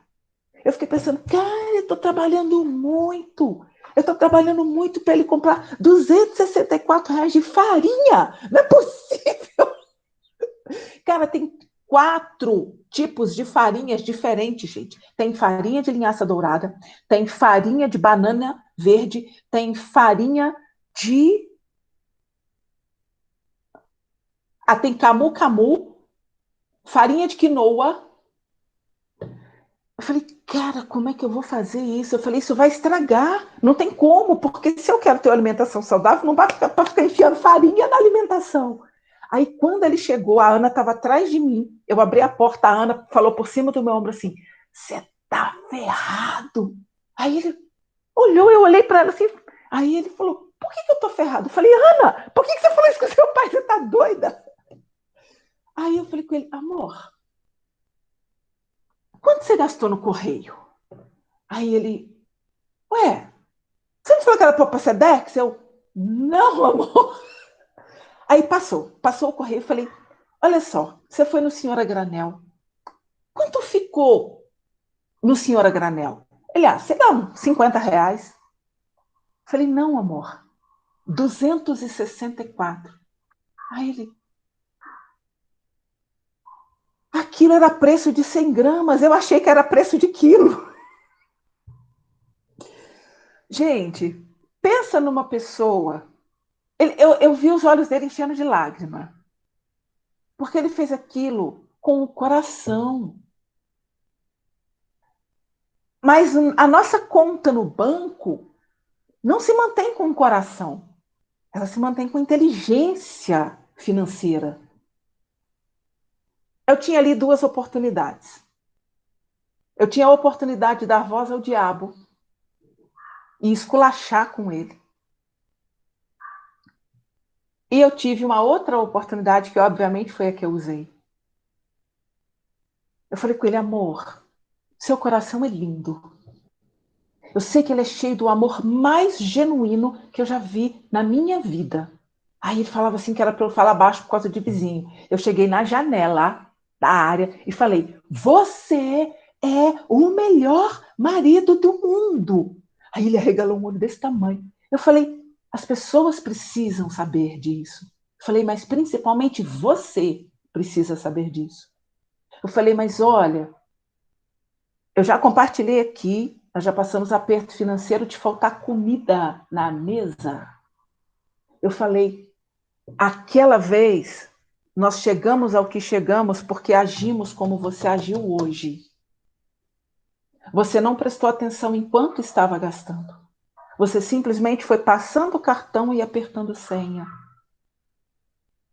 Eu fiquei pensando, cara, eu estou trabalhando muito. Eu estou trabalhando muito para ele comprar R$ 264 de farinha. Não é possível. Cara, tem 4 tipos de farinhas diferentes, gente. Tem farinha de linhaça dourada, tem farinha de banana verde, tem farinha de... tem camu-camu, farinha de quinoa. Eu falei, cara, como é que eu vou fazer isso? Eu falei, isso vai estragar. Não tem como, porque se eu quero ter uma alimentação saudável, não vai ficar para ficar enfiando farinha na alimentação. Aí, quando ele chegou, a Ana estava atrás de mim. Eu abri a porta, a Ana falou por cima do meu ombro assim, você tá ferrado. Aí ele olhou, eu olhei para ela assim. Aí ele falou, por que eu tô ferrado? Eu falei, Ana, por que você falou isso com seu pai? Você tá doida? Aí eu falei com ele, amor, quanto você gastou no correio? Aí ele, ué, você não falou que era para Sedex? Eu, não, amor. Aí passou o correio. Eu falei, olha só, você foi no Senhora Granel. Quanto ficou no Senhora Granel? Ele, sei lá, R$ 50. Eu falei, não, amor, 264. Aí ele, aquilo era preço de 100 gramas, eu achei que era preço de quilo. Gente, pensa numa pessoa. Eu vi os olhos dele enchendo de lágrima. Porque ele fez aquilo com o coração. Mas a nossa conta no banco não se mantém com o coração. Ela se mantém com inteligência financeira. Eu tinha ali 2 oportunidades. Eu tinha a oportunidade de dar voz ao diabo e esculachar com ele. E eu tive uma outra oportunidade, que obviamente foi a que eu usei. Eu falei com ele, amor, seu coração é lindo. Eu sei que ele é cheio do amor mais genuíno que eu já vi na minha vida. Aí ele falava assim que era para eu falar baixo por causa de vizinho. Eu cheguei na janela da área e falei, você é o melhor marido do mundo. Aí ele arregalou um olho desse tamanho. Eu falei, as pessoas precisam saber disso. Eu falei, mas principalmente você precisa saber disso. Eu falei, mas olha, eu já compartilhei aqui, nós já passamos aperto financeiro de faltar comida na mesa. Eu falei, aquela vez nós chegamos ao que chegamos porque agimos como você agiu hoje. Você não prestou atenção em quanto estava gastando. Você simplesmente foi passando o cartão e apertando senha.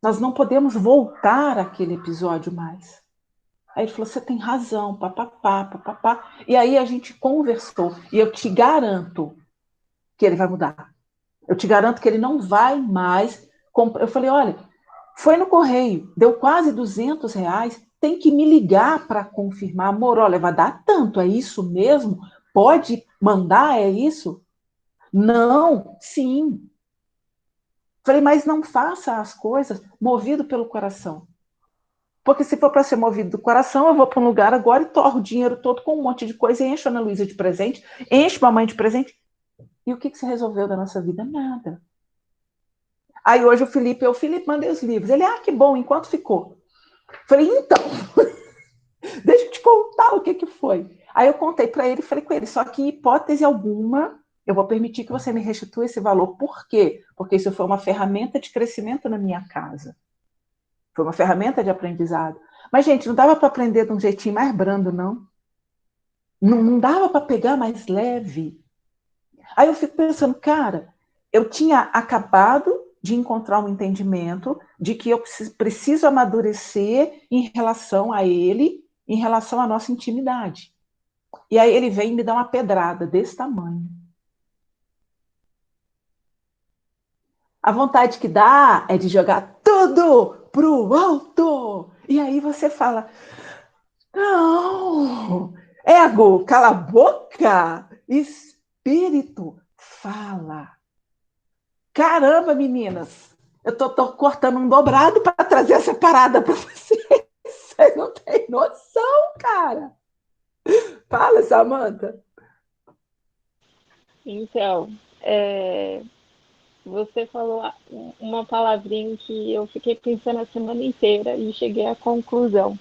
Nós não podemos voltar àquele episódio mais. Aí ele falou, você tem razão, papapá, papapá. E aí a gente conversou. E eu te garanto que ele vai mudar. Eu te garanto que ele não vai mais comprar. Eu falei, olha, foi no correio, deu quase R$ 200, tem que me ligar para confirmar. Amor, olha, vai dar tanto, é isso mesmo? Pode mandar, é isso? Não, sim. Falei, mas não faça as coisas movido pelo coração. Porque se for para ser movido do coração, eu vou para um lugar agora e torro o dinheiro todo com um monte de coisa, e encho a Ana Luísa de presente, encho a mamãe de presente. E o que se resolveu da nossa vida? Nada. Aí hoje o Felipe, mandei os livros. Ele, que bom, enquanto ficou? Falei, então, deixa eu te contar o que foi. Aí eu contei para ele, falei com ele, só que em hipótese alguma, eu vou permitir que você me restitua esse valor. Por quê? Porque isso foi uma ferramenta de crescimento na minha casa. Foi uma ferramenta de aprendizado. Mas, gente, não dava para aprender de um jeitinho mais brando, não. Não dava para pegar mais leve. Aí eu fico pensando, cara, eu tinha acabado de encontrar um entendimento de que eu preciso amadurecer em relação a ele, em relação à nossa intimidade. E aí ele vem e me dá uma pedrada desse tamanho. A vontade que dá é de jogar tudo pro alto. E aí você fala, não, ego, cala a boca. Espírito, fala. Caramba, meninas, eu tô cortando um dobrado para trazer essa parada para vocês. Você não tem noção, cara. Fala, Samanta. Então, você falou uma palavrinha que eu fiquei pensando a semana inteira e cheguei à conclusão.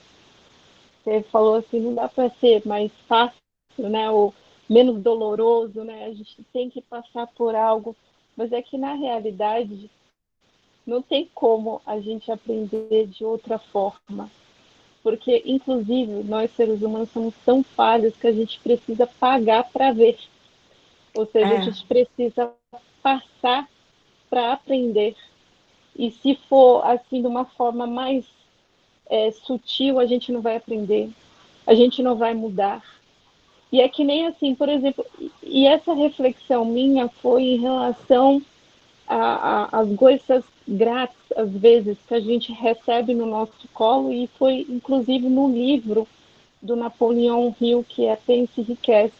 Você falou assim, não dá para ser mais fácil, né? Ou menos doloroso, né? A gente tem que passar por algo, mas é que na realidade não tem como a gente aprender de outra forma. Porque, inclusive, nós seres humanos somos tão falhos que a gente precisa pagar para ver. Ou seja, a gente precisa passar para aprender. E se for assim de uma forma mais sutil, a gente não vai aprender, a gente não vai mudar. E é que nem assim, por exemplo, e essa reflexão minha foi em relação às coisas grátis, às vezes, que a gente recebe no nosso colo, e foi inclusive no livro do Napoleão Hill, que é Pense e Enriquece.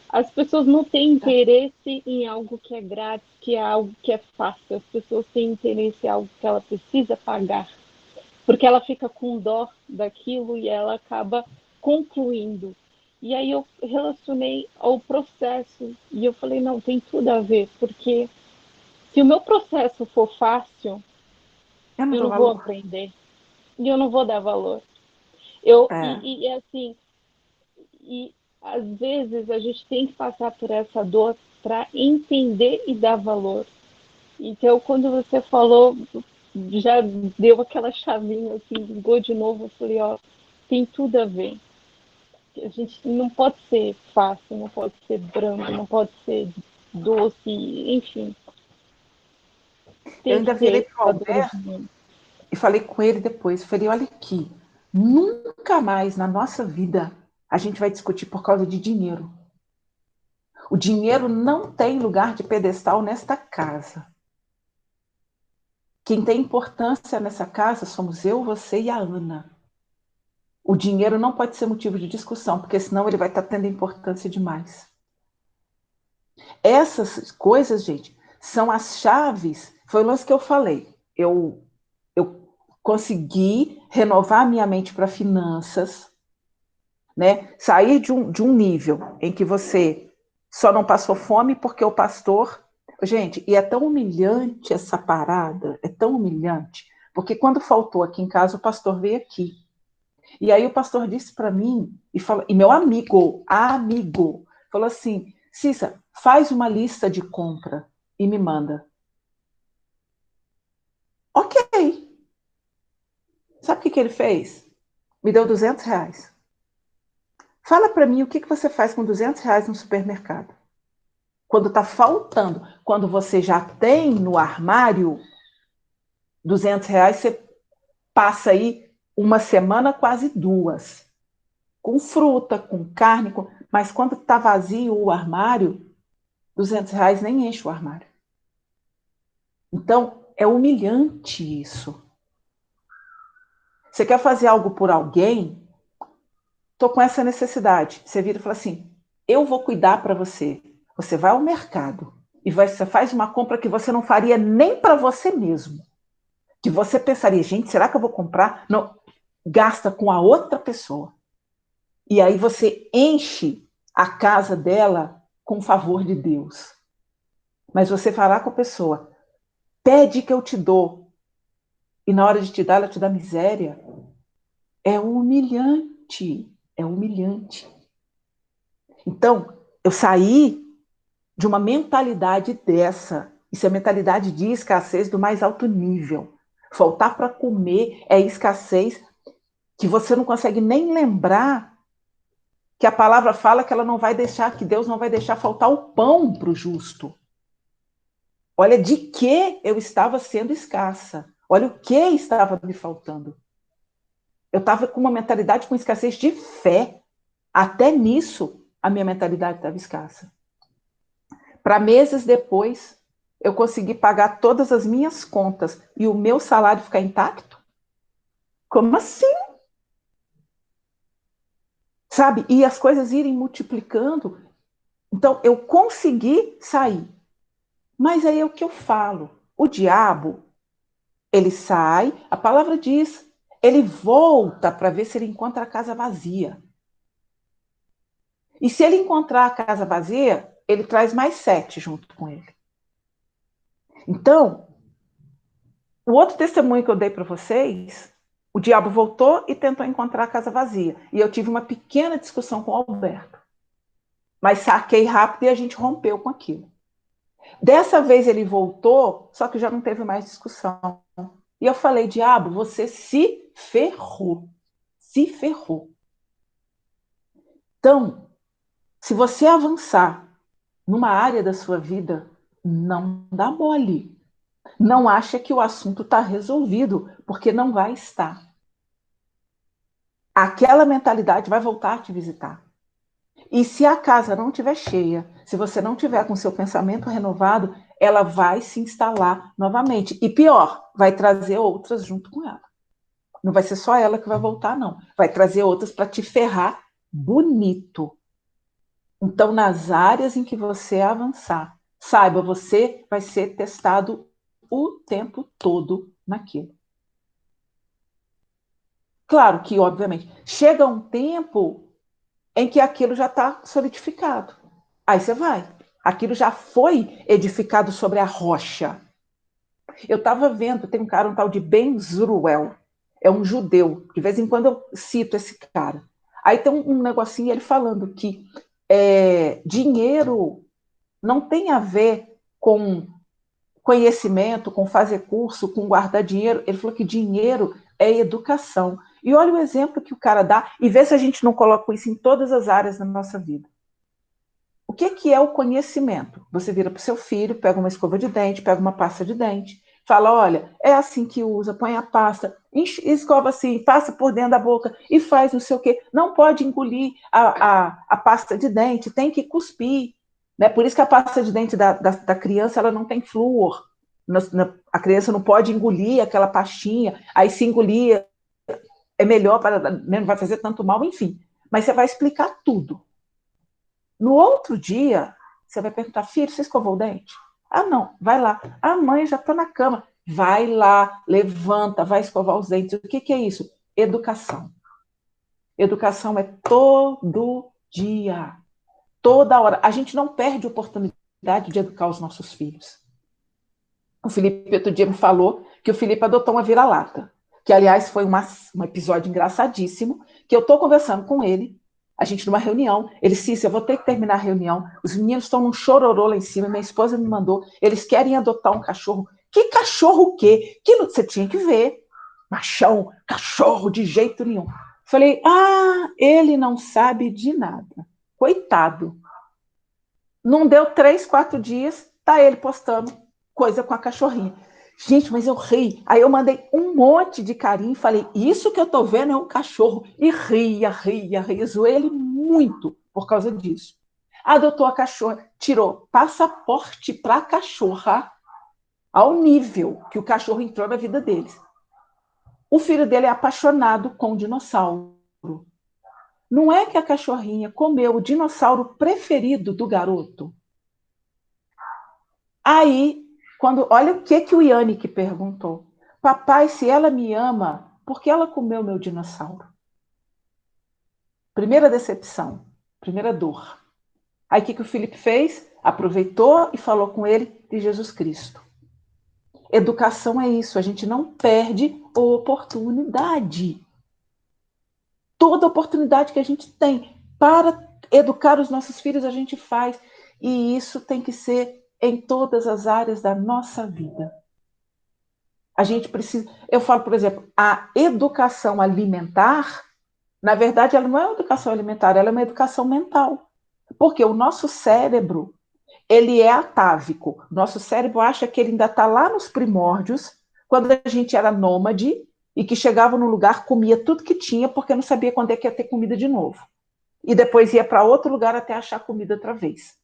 As pessoas não têm interesse em algo que é grátis, que é algo que é fácil. As pessoas têm interesse em algo que ela precisa pagar, porque ela fica com dó daquilo e ela acaba concluindo. E aí eu relacionei ao processo e eu falei, não, tem tudo a ver, porque se o meu processo for fácil, Eu não eu dou não vou valor. aprender e eu não vou dar valor. Assim, e às vezes a gente tem que passar por essa dor para entender e dar valor. Então, quando você falou, já deu aquela chavinha, assim, ligou de novo, eu falei, ó, tem tudo a ver. A gente não pode ser fácil, não pode ser branco, não pode ser doce, enfim. Eu Tem que ainda virei ter para o Alberto amadurecimento. e falei com ele depois. Falei, olha aqui, nunca mais na nossa vida a gente vai discutir por causa de dinheiro. O dinheiro não tem lugar de pedestal nesta casa. Quem tem importância nessa casa somos eu, você e a Ana. O dinheiro não pode ser motivo de discussão, porque senão ele vai estar tendo importância demais. Essas coisas, gente, são as chaves. Foi o lance que eu falei. Eu consegui renovar minha mente para finanças, né? Sair de um nível em que você só não passou fome porque o pastor... Gente, e é tão humilhante essa parada, é tão humilhante, porque quando faltou aqui em casa, o pastor veio aqui. E aí o pastor disse para mim, e meu amigo, falou assim, Cissa, faz uma lista de compra e me manda. Ok. Sabe o que ele fez? Me deu R$200. Fala para mim o que você faz com R$200 no supermercado. Quando está faltando, quando você já tem no armário R$200, você passa aí uma semana, quase duas, com fruta, com carne, mas quando está vazio o armário, R$200 nem enche o armário. Então, é humilhante isso. Você quer fazer algo por alguém? Estou com essa necessidade. Você vira e fala assim, eu vou cuidar para você. Você vai ao mercado e você faz uma compra que você não faria nem para você mesmo. Que você pensaria, gente, será que eu vou comprar? Não, gasta com a outra pessoa. E aí você enche a casa dela com o favor de Deus. Mas você falar com a pessoa, pede que eu te dou. E na hora de te dar, ela te dá miséria. É humilhante. É humilhante. Então, eu saí de uma mentalidade dessa. Isso é mentalidade de escassez do mais alto nível. Faltar para comer é escassez que você não consegue nem lembrar que a palavra fala que ela não vai deixar, que Deus não vai deixar faltar o pão para o justo. Olha de que eu estava sendo escassa. Olha o que estava me faltando. Eu estava com uma mentalidade com escassez de fé. Até nisso, a minha mentalidade estava escassa. Para meses depois, eu consegui pagar todas as minhas contas e o meu salário ficar intacto? Como assim? Sabe? E as coisas irem multiplicando. Então, eu consegui sair. Mas aí é o que eu falo. O diabo, ele sai, a palavra diz, ele volta para ver se ele encontra a casa vazia. E se ele encontrar a casa vazia, ele traz mais 7 junto com ele. Então, o outro testemunho que eu dei para vocês, o diabo voltou e tentou encontrar a casa vazia. E eu tive uma pequena discussão com o Alberto. Mas saquei rápido e a gente rompeu com aquilo. Dessa vez ele voltou, só que já não teve mais discussão. E eu falei, diabo, você se ferrou. Se ferrou. Então, se você avançar numa área da sua vida, não dá mole. Não acha que o assunto está resolvido, porque não vai estar. Aquela mentalidade vai voltar a te visitar. E se a casa não estiver cheia, se você não tiver com seu pensamento renovado, ela vai se instalar novamente. E pior, vai trazer outras junto com ela. Não vai ser só ela que vai voltar, não. Vai trazer outras para te ferrar bonito. Então, nas áreas em que você avançar, saiba, você vai ser testado o tempo todo naquilo. Claro que, obviamente, chega um tempo em que aquilo já está solidificado. Aí você vai. Aquilo já foi edificado sobre a rocha. Eu estava vendo, tem um cara, um tal de Ben Zuruel, é um judeu, de vez em quando eu cito esse cara. Aí tem um negocinho, ele falando que dinheiro não tem a ver com conhecimento, com fazer curso, com guardar dinheiro. Ele falou que dinheiro é educação. E olha o exemplo que o cara dá, e vê se a gente não coloca isso em todas as áreas da nossa vida. O que é o conhecimento? Você vira para o seu filho, pega uma escova de dente, pega uma pasta de dente, fala, olha, é assim que usa, põe a pasta, escova assim, passa por dentro da boca e faz não sei o quê. Não pode engolir a pasta de dente, tem que cuspir. Né? Por isso que a pasta de dente da criança ela não tem flúor. A criança não pode engolir aquela pastinha, aí se engolir é melhor, não vai fazer tanto mal, enfim. Mas você vai explicar tudo. No outro dia, você vai perguntar, filho, você escovou o dente? Ah, não, vai lá. Ah, mãe, já estou na cama. Vai lá, levanta, vai escovar os dentes. O que é isso? Educação. Educação é todo dia, toda hora. A gente não perde a oportunidade de educar os nossos filhos. O Felipe outro dia me falou que o Felipe adotou uma vira-lata, que, aliás, foi um episódio engraçadíssimo, que eu estou conversando com ele, a gente numa reunião, ele disse, eu vou ter que terminar a reunião, os meninos estão num chororô lá em cima, minha esposa me mandou, eles querem adotar um cachorro. Que cachorro o quê? Que você tinha que ver. Machão, cachorro, de jeito nenhum. Falei, ele não sabe de nada. Coitado. Não deu 3, 4 dias, tá ele postando coisa com a cachorrinha. Gente, mas eu ri. Aí eu mandei um monte de carinho e falei, isso que eu tô vendo é um cachorro. E ria. Zoei ele muito por causa disso. Adotou a cachorra, tirou passaporte para a cachorra ao nível que o cachorro entrou na vida deles. O filho dele é apaixonado com o dinossauro. Não é que a cachorrinha comeu o dinossauro preferido do garoto? Aí, olha o que o Yannick perguntou. Papai, se ela me ama, por que ela comeu meu dinossauro? Primeira decepção, primeira dor. Aí o que o Felipe fez? Aproveitou e falou com ele de Jesus Cristo. Educação é isso, a gente não perde oportunidade. Toda oportunidade que a gente tem para educar os nossos filhos, a gente faz. E isso tem que ser em todas as áreas da nossa vida. A gente precisa... Eu falo, por exemplo, a educação alimentar Na verdade, ela não é uma educação alimentar, ela é uma educação mental. Porque o nosso cérebro, ele é atávico. Nosso cérebro acha que ele ainda está lá nos primórdios, quando a gente era nômade e que chegava num lugar, comia tudo que tinha, porque não sabia quando é que ia ter comida de novo. E depois ia para outro lugar até achar comida outra vez.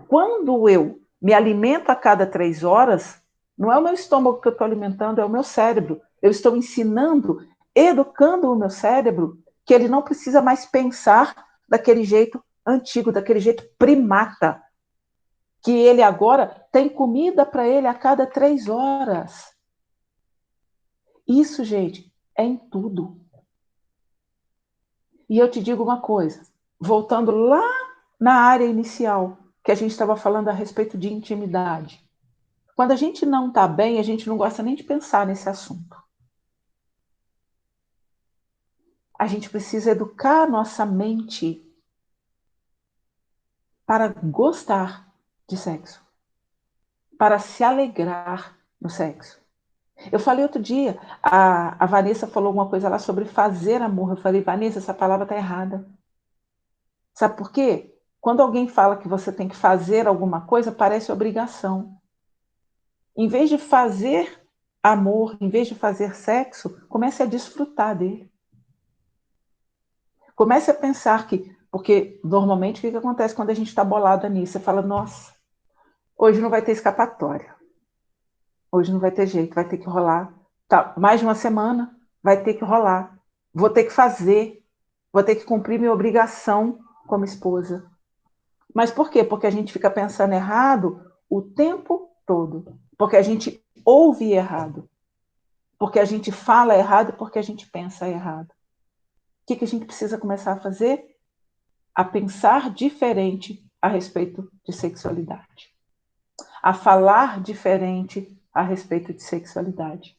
Quando eu me alimento a cada 3 horas, não é o meu estômago que eu estou alimentando, é o meu cérebro. Eu estou ensinando, educando o meu cérebro, que ele não precisa mais pensar daquele jeito antigo, daquele jeito primata. Que ele agora tem comida para ele a cada 3 horas. Isso, gente, é em tudo. E eu te digo uma coisa, voltando lá na área inicial, que a gente estava falando a respeito de intimidade. Quando a gente não está bem, a gente não gosta nem de pensar nesse assunto. A gente precisa educar a nossa mente para gostar de sexo, para se alegrar no sexo. Eu falei outro dia, a Vanessa falou uma coisa lá sobre fazer amor. Eu falei, Vanessa, essa palavra está errada. Sabe por quê? Quando alguém fala que você tem que fazer alguma coisa, parece obrigação. Em vez de fazer amor, em vez de fazer sexo, comece a desfrutar dele. Comece a pensar que, porque normalmente o que acontece quando a gente está bolada nisso? Você fala, nossa, hoje não vai ter escapatória. Hoje não vai ter jeito, vai ter que rolar. Tá, mais de uma semana vai ter que rolar. Vou ter que fazer, vou ter que cumprir minha obrigação como esposa. Mas por quê? Porque a gente fica pensando errado o tempo todo. Porque a gente ouve errado. Porque a gente fala errado, porque a gente pensa errado. O que a gente precisa começar a fazer? A pensar diferente a respeito de sexualidade. A falar diferente a respeito de sexualidade.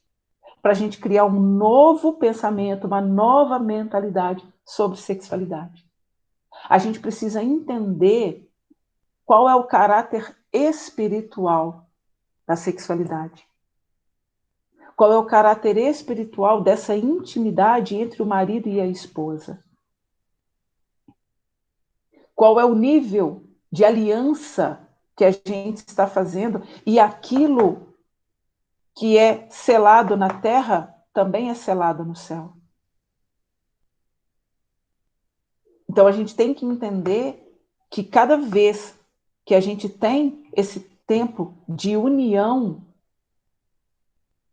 Para a gente criar um novo pensamento, uma nova mentalidade sobre sexualidade. A gente precisa entender qual é o caráter espiritual da sexualidade. Qual é o caráter espiritual dessa intimidade entre o marido e a esposa? Qual é o nível de aliança que a gente está fazendo? E aquilo que é selado na terra também é selado no céu. Então a gente tem que entender que cada vez que a gente tem esse tempo de união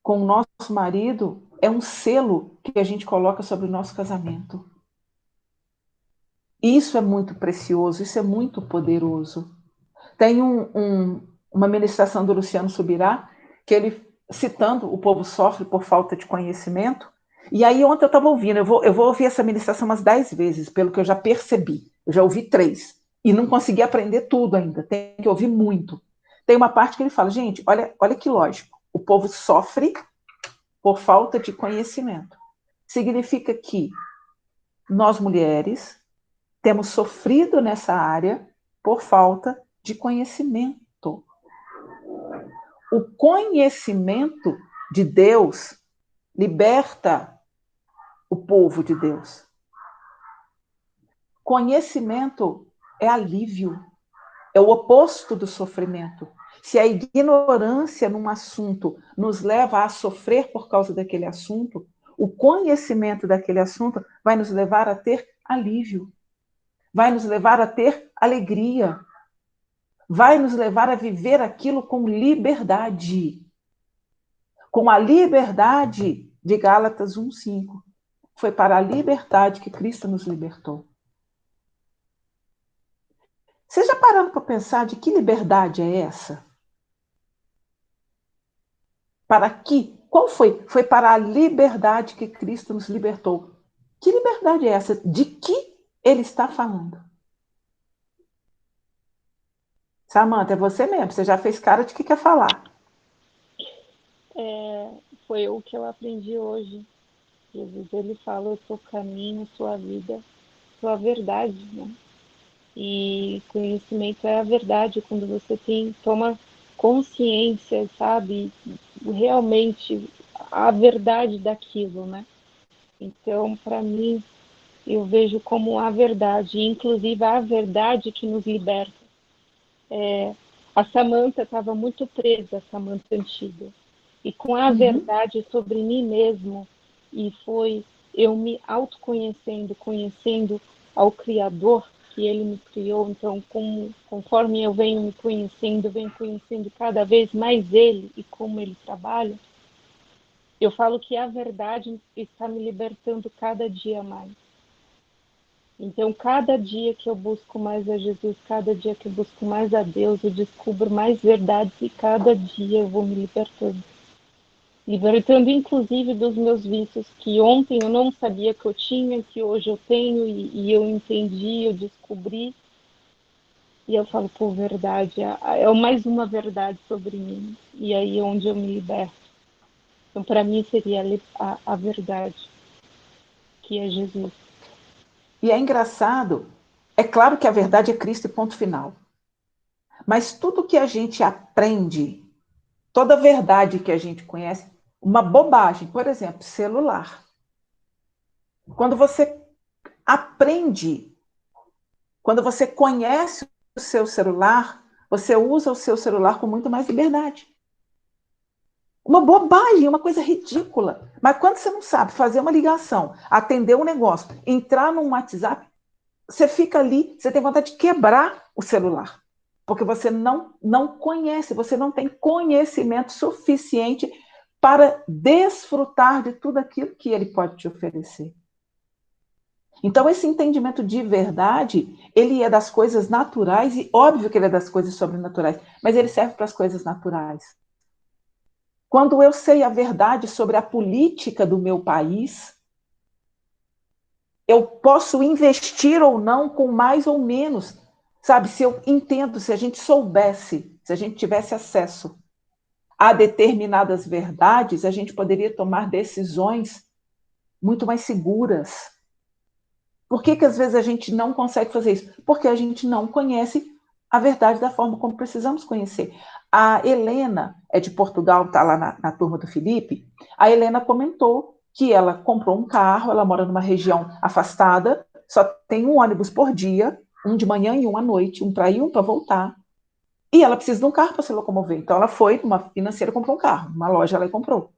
com o nosso marido, é um selo que a gente coloca sobre o nosso casamento. Isso é muito precioso, isso é muito poderoso. Tem uma ministração do Luciano Subirá, que ele, citando o povo sofre por falta de conhecimento, e aí ontem eu estava ouvindo, eu vou ouvir essa ministração umas 10 vezes, pelo que eu já percebi. Eu já ouvi 3, e não consegui aprender tudo ainda, tem que ouvir muito. Tem uma parte que ele fala, gente, olha que lógico, o povo sofre por falta de conhecimento. Significa que nós, mulheres, temos sofrido nessa área por falta de conhecimento. O conhecimento de Deus liberta o povo de Deus. Conhecimento é alívio, é o oposto do sofrimento. Se a ignorância num assunto nos leva a sofrer por causa daquele assunto, o conhecimento daquele assunto vai nos levar a ter alívio, vai nos levar a ter alegria, vai nos levar a viver aquilo com liberdade. Com a liberdade de Gálatas 1:5. Foi para a liberdade que Cristo nos libertou. Vocês já pararam para pensar de que liberdade é essa? Para que? Qual foi? Foi para a liberdade que Cristo nos libertou. Que liberdade é essa? De que ele está falando? Samanta, é você mesmo. Você já fez cara de que quer falar. Foi o que eu aprendi hoje. Jesus, ele fala, eu sou o caminho, sou a vida, sou a verdade, né? E conhecimento é a verdade, quando você toma consciência, sabe? Realmente a verdade daquilo, né? Então, para mim, eu vejo como a verdade, inclusive a verdade que nos liberta. A Samantha estava muito presa, a Samantha antiga, e com a verdade sobre mim mesmo, e foi eu me autoconhecendo, conhecendo ao Criador, que Ele me criou. Então, conforme eu venho me conhecendo, venho conhecendo cada vez mais Ele e como Ele trabalha, eu falo que a verdade está me libertando cada dia mais. Então, cada dia que eu busco mais a Jesus, cada dia que eu busco mais a Deus, eu descubro mais verdades e cada dia eu vou me libertando. Libertando, inclusive, dos meus vícios, que ontem eu não sabia que eu tinha, que hoje eu tenho, e eu entendi, eu descobri. E eu falo, pô, verdade, é mais uma verdade sobre mim. E aí é onde eu me liberto. Então, para mim, seria a verdade, que é Jesus. E é engraçado, é claro que a verdade é Cristo e ponto final. Mas tudo que a gente aprende, toda verdade que a gente conhece, uma bobagem, por exemplo, celular. Quando você aprende, quando você conhece o seu celular, você usa o seu celular com muito mais liberdade. Uma bobagem, uma coisa ridícula. Mas quando você não sabe fazer uma ligação, atender um negócio, entrar num WhatsApp, você fica ali, você tem vontade de quebrar o celular. Porque você não conhece, você não tem conhecimento suficiente para desfrutar de tudo aquilo que ele pode te oferecer. Então, esse entendimento de verdade, ele é das coisas naturais, e óbvio que ele é das coisas sobrenaturais, mas ele serve para as coisas naturais. Quando eu sei a verdade sobre a política do meu país, eu posso investir ou não com mais ou menos. Sabe, se eu entendo, se a gente soubesse, se a gente tivesse acesso a determinadas verdades, a gente poderia tomar decisões muito mais seguras. Por que às vezes a gente não consegue fazer isso? Porque a gente não conhece a verdade da forma como precisamos conhecer. A Helena é de Portugal, está lá na turma do Felipe. A Helena comentou que ela comprou um carro, ela mora numa região afastada, só tem um ônibus por dia, um de manhã e um à noite, um para ir, um para voltar. E ela precisa de um carro para se locomover. Então ela foi numa financeira e comprou um carro, numa loja ela comprou.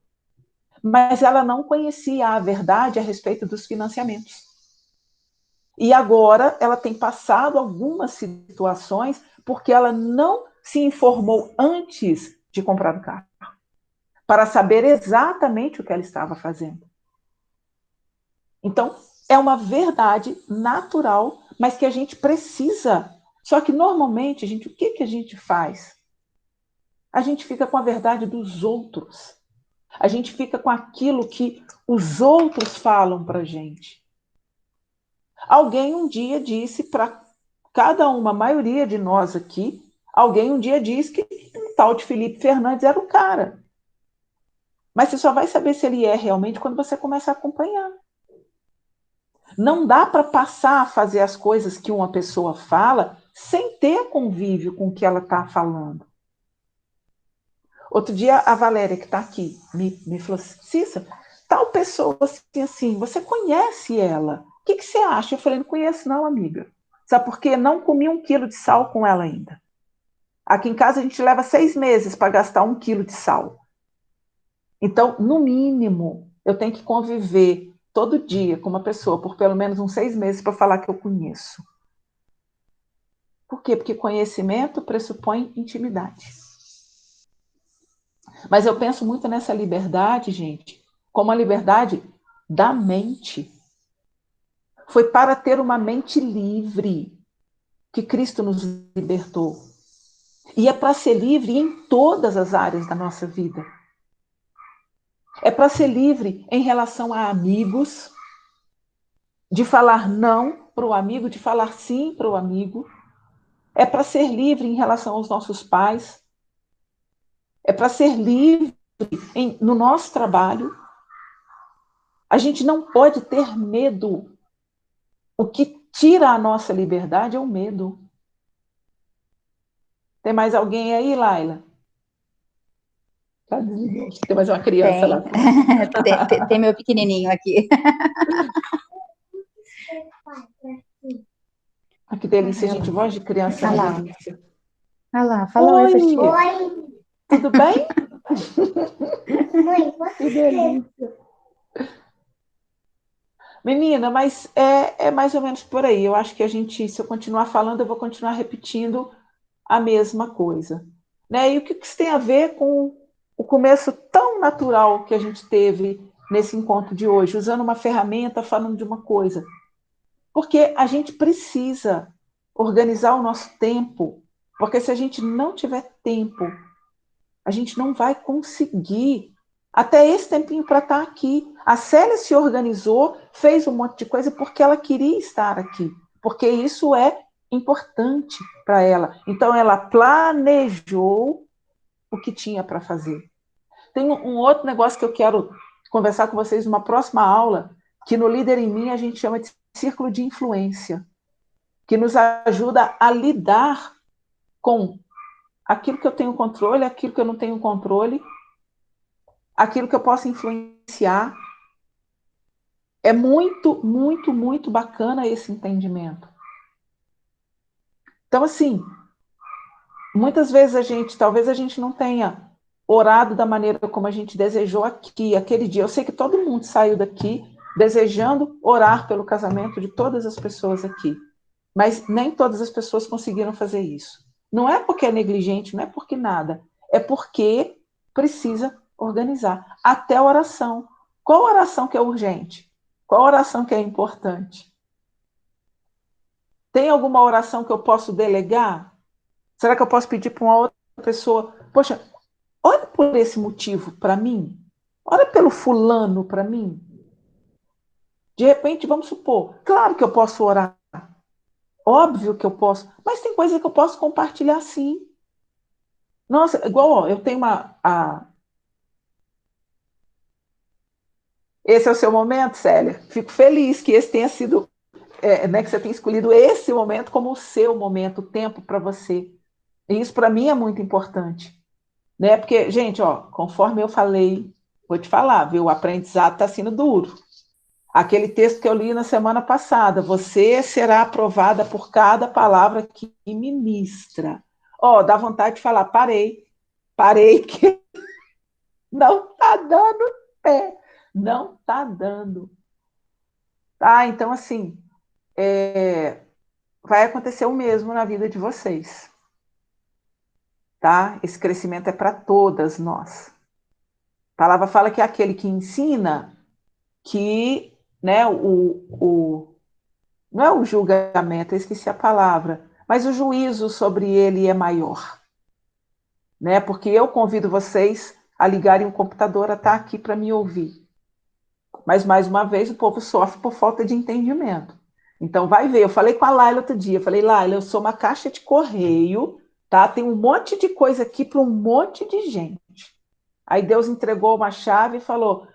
Mas ela não conhecia a verdade a respeito dos financiamentos. E agora ela tem passado algumas situações porque ela não se informou antes de comprar o carro, para saber exatamente o que ela estava fazendo. Então, é uma verdade natural, mas que a gente precisa. Só que, normalmente, o que a gente faz? A gente fica com a verdade dos outros. A gente fica com aquilo que os outros falam para a gente. Alguém um dia disse para cada uma, a maioria de nós aqui, alguém um dia disse que o tal de Felipe Fernandes era o cara. Mas você só vai saber se ele é realmente quando você começa a acompanhar. Não dá para passar a fazer as coisas que uma pessoa fala sem ter convívio com o que ela está falando. Outro dia, a Valéria, que está aqui, me falou assim, Cissa, tal pessoa assim, você conhece ela? O que você acha? Eu falei, não conheço não, amiga. Sabe por quê? Não comi 1 quilo de sal com ela ainda. Aqui em casa a gente leva 6 meses para gastar 1 quilo de sal. Então, no mínimo, eu tenho que conviver todo dia com uma pessoa por pelo menos uns 6 meses para falar que eu conheço. Por quê? Porque conhecimento pressupõe intimidade. Mas eu penso muito nessa liberdade, gente, como a liberdade da mente. Foi para ter uma mente livre que Cristo nos libertou. E é para ser livre em todas as áreas da nossa vida. É para ser livre em relação a amigos, de falar não para o amigo, de falar sim para o amigo. É para ser livre em relação aos nossos pais. É para ser livre no nosso trabalho. A gente não pode ter medo. O que tira a nossa liberdade é o medo. Tem mais alguém aí, Laila? Tá desligado. Tem mais uma criança lá. Tem meu pequenininho aqui. Ah, que delícia, gente. Voz de criança é Olha uma lá. delícia. Olha lá, fala oi pra tia. Oi, tudo bem? Que delícia. Menina, mas é mais ou menos por aí. Eu acho que a gente, se eu continuar falando, eu vou continuar repetindo a mesma coisa. Né? E o que isso tem a ver com o começo tão natural que a gente teve nesse encontro de hoje, usando uma ferramenta, falando de uma coisa? Porque a gente precisa organizar o nosso tempo, porque se a gente não tiver tempo, a gente não vai conseguir até esse tempinho para estar aqui. A Célia se organizou, fez um monte de coisa porque ela queria estar aqui, porque isso é importante para ela. Então, ela planejou o que tinha para fazer. Tem um outro negócio que eu quero conversar com vocês numa próxima aula, que no Líder em Mim a gente chama de círculo de influência, que nos ajuda a lidar com aquilo que eu tenho controle, aquilo que eu não tenho controle, aquilo que eu posso influenciar. É muito, muito, muito bacana esse entendimento. Então, assim, muitas vezes talvez a gente não tenha orado da maneira como a gente desejou aqui, aquele dia. Eu sei que todo mundo saiu daqui desejando orar pelo casamento de todas as pessoas aqui, mas nem todas as pessoas conseguiram fazer isso. Não é porque é negligente, não é porque nada, é porque precisa organizar. Até a oração. Qual oração que é urgente? Qual oração que é importante? Tem alguma oração que eu posso delegar? Será que eu posso pedir para uma outra pessoa? Poxa, ora por esse motivo para mim. Ora pelo fulano para mim. De repente, vamos supor, claro que eu posso orar. Óbvio que eu posso. Mas tem coisa que eu posso compartilhar sim. Nossa, igual, ó, eu tenho Esse é o seu momento, Célia? Fico feliz que esse tenha sido, né, que você tenha escolhido esse momento como o seu momento, o tempo para você. E isso para mim é muito importante. Né? Porque, gente, ó, conforme eu falei, vou te falar, viu? O aprendizado está sendo duro. Aquele texto que eu li na semana passada, você será aprovada por cada palavra que ministra. Ó, dá vontade de falar, parei, que não está dando pé, não está dando. Tá? Então, assim, vai acontecer o mesmo na vida de vocês. Tá? Esse crescimento é para todas nós. A palavra fala que é aquele que ensina que, né, não é o julgamento, eu esqueci a palavra, mas o juízo sobre ele é maior. Né? Porque eu convido vocês a ligarem o computador a estar aqui para me ouvir. Mas, mais uma vez, o povo sofre por falta de entendimento. Então, vai ver. Eu falei com a Laila outro dia. Eu falei, Laila, eu sou uma caixa de correio, tá? Tem um monte de coisa aqui para um monte de gente. Aí Deus entregou uma chave e falou,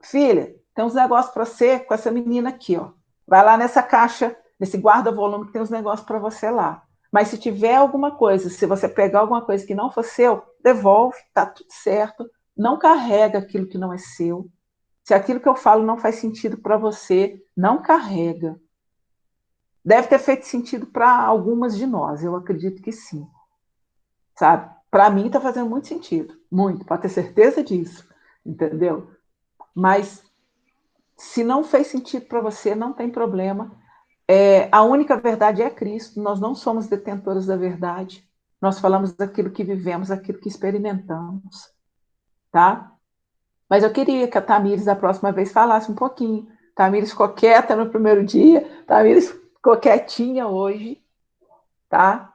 filha, tem uns negócios para você com essa menina aqui, ó. Vai lá nessa caixa, nesse guarda-volume que tem uns negócios para você lá. Mas se tiver alguma coisa, se você pegar alguma coisa que não for seu, devolve, tá tudo certo. Não carrega aquilo que não é seu. Se aquilo que eu falo não faz sentido para você, não carrega. Deve ter feito sentido para algumas de nós, eu acredito que sim. Sabe? Para mim está fazendo muito sentido, muito, pode ter certeza disso, entendeu? Mas se não fez sentido para você, não tem problema. A única verdade é Cristo, nós não somos detentores da verdade, nós falamos daquilo que vivemos, daquilo que experimentamos, tá? Mas eu queria que a Tamires, da próxima vez, falasse um pouquinho. Tamires ficou quieta no primeiro dia, Tamires ficou quietinha hoje, tá?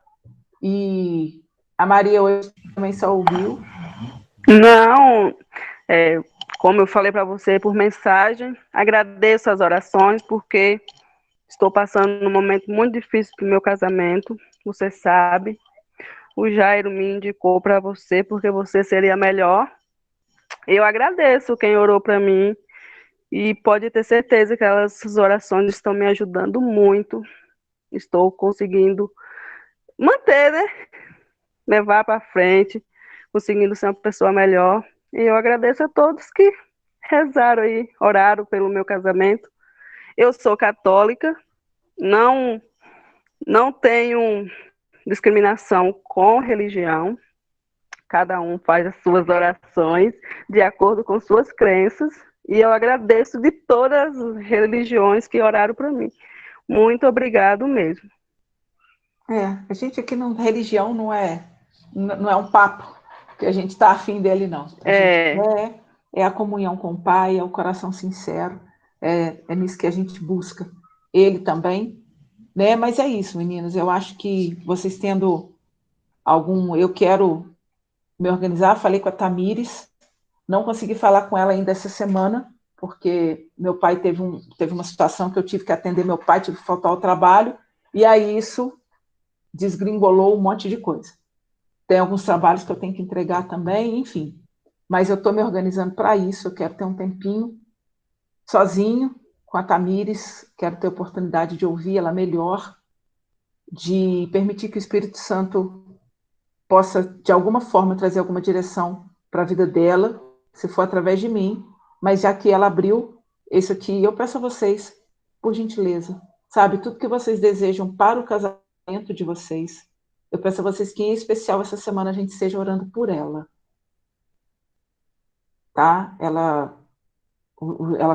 E a Maria hoje também só ouviu. Não, como eu falei para você por mensagem, agradeço as orações, porque estou passando um momento muito difícil para o meu casamento, você sabe. O Jairo me indicou para você, porque você seria melhor. Eu agradeço quem orou para mim, e pode ter certeza que essas orações estão me ajudando muito. Estou conseguindo manter, né? Levar para frente, conseguindo ser uma pessoa melhor. E eu agradeço a todos que rezaram aí, oraram pelo meu casamento. Eu sou católica, não, não tenho discriminação com religião. Cada um faz as suas orações de acordo com suas crenças. E eu agradeço de todas as religiões que oraram para mim. Muito obrigado mesmo. A gente aqui, religião não é um papo que a gente está afim dele, não. É a comunhão com o Pai, é o coração sincero, é nisso que a gente busca. Ele também, né? Mas é isso, meninas. Eu acho que vocês tendo eu quero me organizar. Falei com a Tamires, não consegui falar com ela ainda essa semana, porque meu pai teve uma situação que eu tive que atender meu pai, tive que faltar ao trabalho, e aí isso desgringolou um monte de coisa. Tem alguns trabalhos que eu tenho que entregar também, enfim. Mas eu estou me organizando para isso, eu quero ter um tempinho sozinho, com a Tamires, quero ter a oportunidade de ouvir ela melhor, de permitir que o Espírito Santo possa, de alguma forma, trazer alguma direção para a vida dela, se for através de mim, mas já que ela abriu isso aqui, eu peço a vocês, por gentileza, sabe, tudo que vocês desejam para o casamento de vocês, eu peço a vocês que, em especial, essa semana a gente esteja orando por ela. Tá? Ela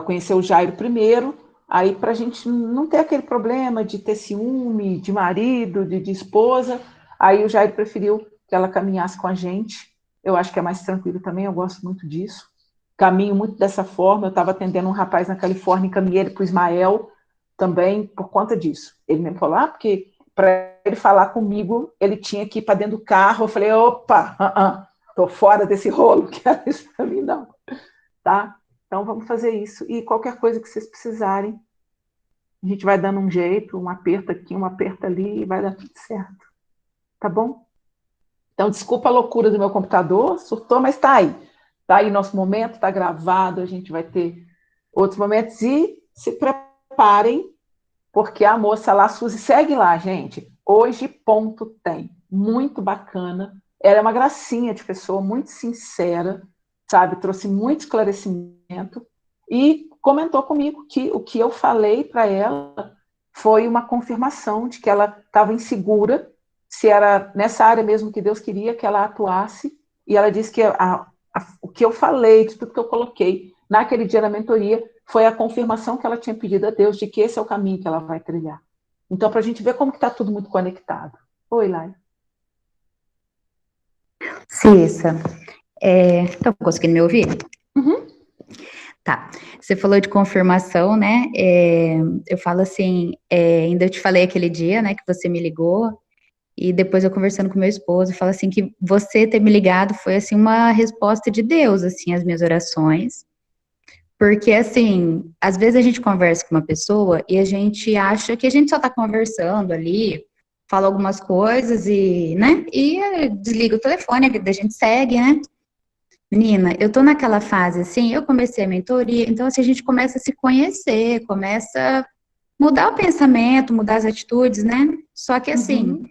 conheceu o Jairo primeiro, aí para a gente não ter aquele problema de ter ciúme de marido, de esposa, aí o Jairo preferiu que ela caminhasse com a gente. Eu acho que é mais tranquilo também, eu gosto muito disso. Caminho muito dessa forma. Eu estava atendendo um rapaz na Califórnia, encaminhei ele para o Ismael também por conta disso. Ele me falou, porque para ele falar comigo, ele tinha que ir para dentro do carro. Eu falei, opa, estou fora desse rolo, quero isso para mim não. Tá? Então vamos fazer isso. E qualquer coisa que vocês precisarem, a gente vai dando um jeito, um aperto aqui, um aperto ali, e vai dar tudo certo. Tá bom? Então, desculpa a loucura do meu computador, surtou, mas está aí. Está aí nosso momento, está gravado, a gente vai ter outros momentos. E se preparem, porque a moça lá, a Suzy, segue lá, gente. Hoje, ponto tem. Muito bacana. Ela é uma gracinha de pessoa, muito sincera, sabe? Trouxe muito esclarecimento. E comentou comigo que o que eu falei para ela foi uma confirmação de que ela estava insegura, se era nessa área mesmo que Deus queria que ela atuasse, e ela disse que o que eu falei, de tudo que eu coloquei naquele dia na mentoria, foi a confirmação que ela tinha pedido a Deus de que esse é o caminho que ela vai trilhar. Então, para a gente ver como que está tudo muito conectado. Oi, Lai. Cissa, estão conseguindo me ouvir? Uhum. Tá, você falou de confirmação, né? Eu falo assim, ainda eu te falei aquele dia, né, que você me ligou, e depois eu conversando com meu esposo, falo assim, que você ter me ligado foi, assim, uma resposta de Deus, assim, às minhas orações, porque, assim, às vezes a gente conversa com uma pessoa e a gente acha que a gente só tá conversando ali, fala algumas coisas e, né, e desliga o telefone, a vida da gente segue, né? Menina, eu tô naquela fase, assim, eu comecei a mentoria, então, assim, a gente começa a se conhecer, começa a mudar o pensamento, mudar as atitudes, né? Só que, assim,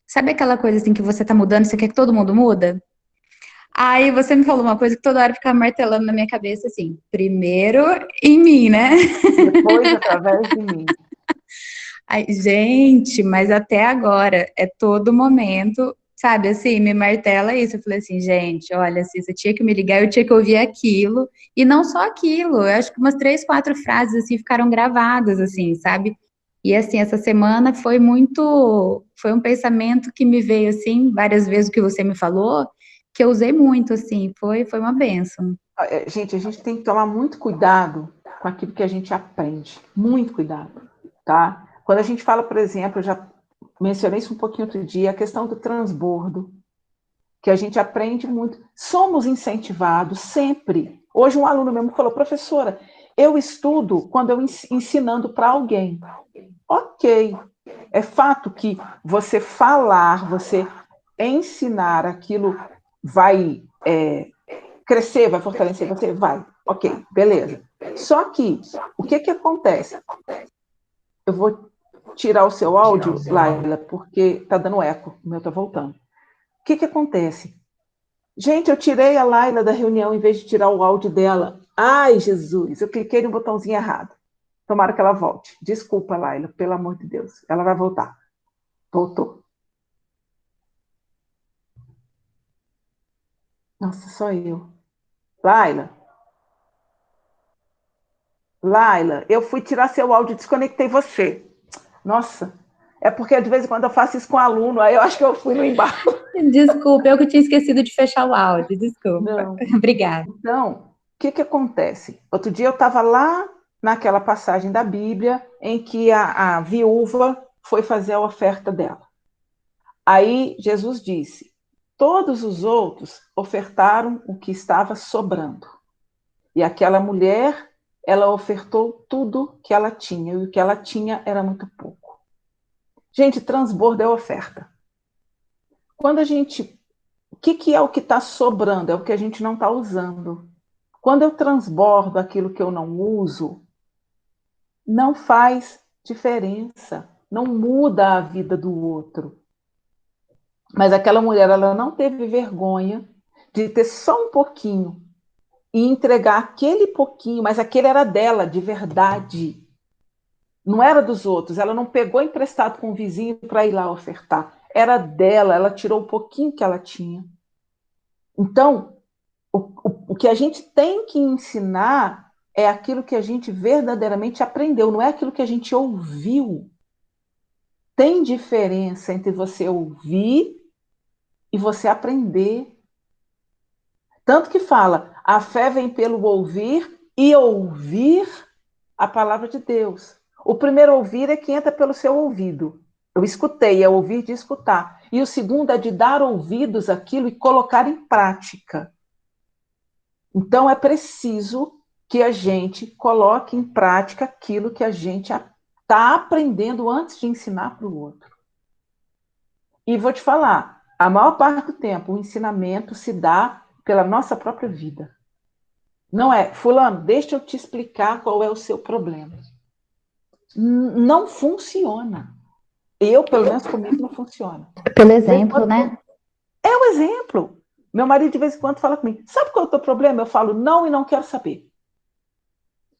sabe aquela coisa, assim, que você tá mudando, você quer que todo mundo muda? Aí você me falou uma coisa que toda hora fica martelando na minha cabeça, assim, primeiro em mim, né? Depois, através de mim. Ai, gente, mas até agora, é todo momento, sabe, assim, me martela isso. Eu falei assim, gente, olha, assim, você tinha que me ligar, eu tinha que ouvir aquilo, e não só aquilo, eu acho que umas 3, 4 frases, assim, ficaram gravadas, assim, sabe? E, assim, essa semana foi um pensamento que me veio, assim, várias vezes o que você me falou, que eu usei muito, assim, foi uma bênção. Gente, a gente tem que tomar muito cuidado com aquilo que a gente aprende, muito cuidado, tá? Quando a gente fala, por exemplo, eu já mencionei isso um pouquinho outro dia, a questão do transbordo, que a gente aprende muito. Somos incentivados sempre. Hoje um aluno mesmo falou, professora, eu estudo quando eu ensinando para alguém. Ok, é fato que você falar, você ensinar aquilo vai crescer, vai fortalecer você? Vai. Ok, beleza. Só que, o que acontece? Eu vou tirar o seu áudio, Laila, porque está dando eco, o meu está voltando. O que acontece? Gente, eu tirei a Laila da reunião em vez de tirar o áudio dela. Ai, Jesus, eu cliquei no botãozinho errado. Tomara que ela volte. Desculpa, Laila, pelo amor de Deus. Ela vai voltar. Voltou. Nossa, só eu. Laila, eu fui tirar seu áudio e desconectei você. Nossa, é porque de vez em quando eu faço isso com aluno, aí eu acho que eu fui no embalo. Desculpa, eu que tinha esquecido de fechar o áudio, desculpa. Não. Obrigada. Então, o que acontece? Outro dia eu estava lá naquela passagem da Bíblia em que a viúva foi fazer a oferta dela. Aí Jesus disse: todos os outros ofertaram o que estava sobrando. E aquela mulher, ela ofertou tudo que ela tinha, e o que ela tinha era muito pouco. Gente, transbordo é oferta. Quando a gente... O que é o que está sobrando? É o que a gente não está usando. Quando eu transbordo aquilo que eu não uso, não faz diferença, não muda a vida do outro. Mas aquela mulher, ela não teve vergonha de ter só um pouquinho e entregar aquele pouquinho, mas aquele era dela, de verdade. Não era dos outros. Ela não pegou emprestado com o vizinho para ir lá ofertar. Era dela, ela tirou o pouquinho que ela tinha. Então, o que a gente tem que ensinar é aquilo que a gente verdadeiramente aprendeu, não é aquilo que a gente ouviu. Tem diferença entre você ouvir e você aprender. Tanto que fala, a fé vem pelo ouvir e ouvir a palavra de Deus. O primeiro ouvir é que entra pelo seu ouvido. Eu escutei, é ouvir de escutar. E o segundo é de dar ouvidos àquilo e colocar em prática. Então é preciso que a gente coloque em prática aquilo que a gente está aprendendo antes de ensinar para o outro. E vou te falar, a maior parte do tempo o ensinamento se dá pela nossa própria vida. Não é, fulano, deixa eu te explicar qual é o seu problema. Não funciona. Eu, pelo menos comigo, não funciona. Pelo exemplo, né? É um exemplo. Meu marido de vez em quando fala comigo, sabe qual é o teu problema? Eu falo, não, e não quero saber.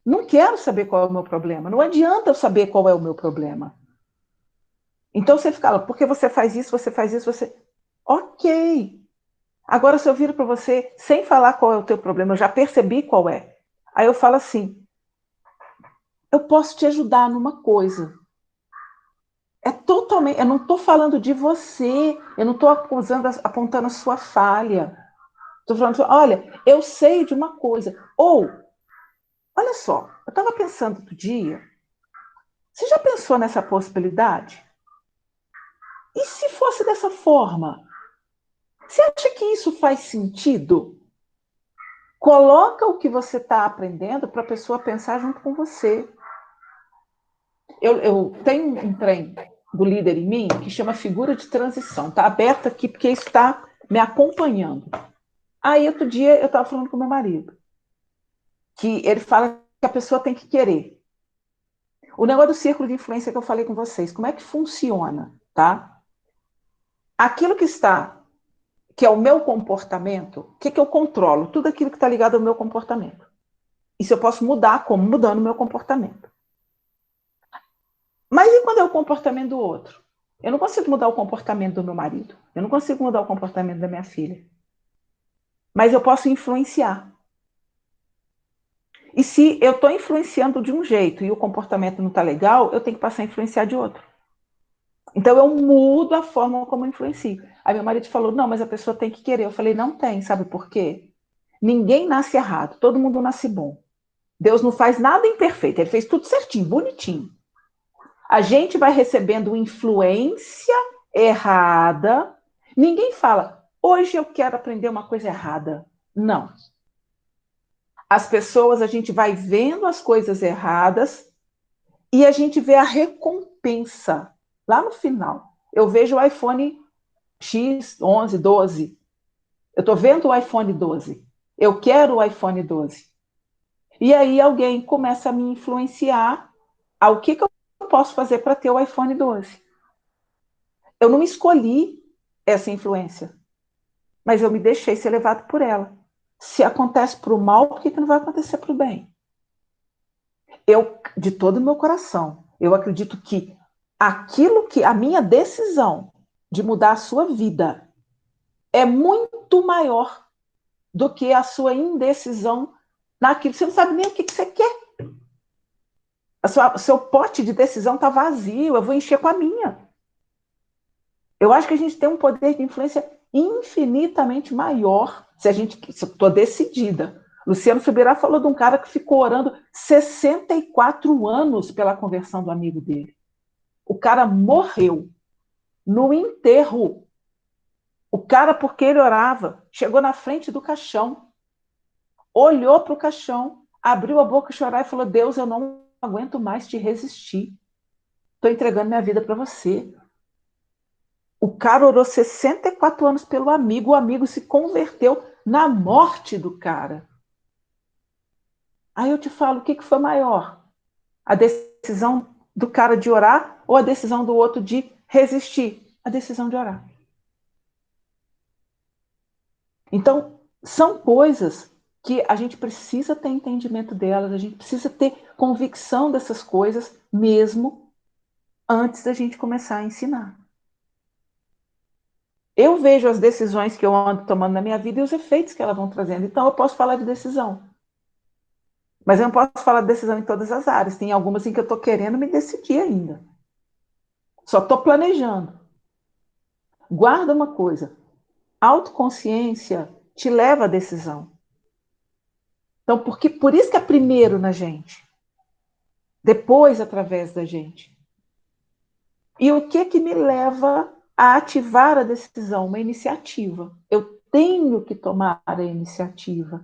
Não quero saber qual é o meu problema. Não adianta eu saber qual é o meu problema. Então você fica, porque você faz isso, você... Ok. Agora, se eu viro para você sem falar qual é o teu problema, eu já percebi qual é. Aí eu falo assim, eu posso te ajudar numa coisa. É totalmente... Eu não estou falando de você, eu não estou apontando a sua falha. Estou falando, olha, eu sei de uma coisa. Ou, olha só, eu estava pensando outro dia, você já pensou nessa possibilidade? E se fosse dessa forma? Você acha que isso faz sentido? Coloca o que você está aprendendo para a pessoa pensar junto com você. Eu tenho um trem do Líder em Mim que chama figura de transição. Está aberto aqui porque isso está me acompanhando. Aí, outro dia, eu estava falando com meu marido, que ele fala que a pessoa tem que querer. O negócio do círculo de influência que eu falei com vocês, como é que funciona, tá? Aquilo que é o meu comportamento, o que eu controlo? Tudo aquilo que está ligado ao meu comportamento. Isso eu posso mudar, como mudando o meu comportamento. Mas e quando é o comportamento do outro? Eu não consigo mudar o comportamento do meu marido. Eu não consigo mudar o comportamento da minha filha. Mas eu posso influenciar. E se eu estou influenciando de um jeito e o comportamento não está legal, eu tenho que passar a influenciar de outro. Então eu mudo a forma como eu influencio. Aí meu marido falou, não, mas a pessoa tem que querer. Eu falei, não tem, sabe por quê? Ninguém nasce errado, todo mundo nasce bom. Deus não faz nada imperfeito, ele fez tudo certinho, bonitinho. A gente vai recebendo influência errada. Ninguém fala, hoje eu quero aprender uma coisa errada. Não. As pessoas, a gente vai vendo as coisas erradas e a gente vê a recompensa lá no final. Eu vejo o iPhone X, 11, 12. Eu estou vendo o iPhone 12. Eu quero o iPhone 12. E aí alguém começa a me influenciar ao que eu posso fazer para ter o iPhone 12. Eu não escolhi essa influência, mas eu me deixei ser levado por ela. Se acontece para o mal, por que não vai acontecer para o bem? de todo o meu coração, eu acredito que a minha decisão de mudar a sua vida é muito maior do que a sua indecisão naquilo. Você não sabe nem o que você quer. Seu pote de decisão está vazio, eu vou encher com a minha. Eu acho que a gente tem um poder de influência infinitamente maior se eu estou decidida. Luciano Subirá falou de um cara que ficou orando 64 anos pela conversão do amigo dele. O cara morreu no enterro. O cara, porque ele orava, chegou na frente do caixão, olhou para o caixão, abriu a boca, chorar e falou: Deus, eu não aguento mais te resistir. Estou entregando minha vida para você. O cara orou 64 anos pelo amigo, o amigo se converteu na morte do cara. Aí eu te falo, o que foi maior? A decisão do cara de orar ou a decisão do outro de resistir? A decisão de orar. Então, são coisas que a gente precisa ter entendimento delas, a gente precisa ter convicção dessas coisas mesmo antes da gente começar a ensinar. Eu vejo as decisões que eu ando tomando na minha vida e os efeitos que elas vão trazendo. Então, eu posso falar de decisão. Mas eu não posso falar de decisão em todas as áreas. Tem algumas em que eu estou querendo me decidir ainda. Só estou planejando. Guarda uma coisa. Autoconsciência te leva à decisão. Então, por isso que é primeiro na gente. Depois através da gente. E o que me leva a ativar a decisão? Uma iniciativa. Eu tenho que tomar a iniciativa.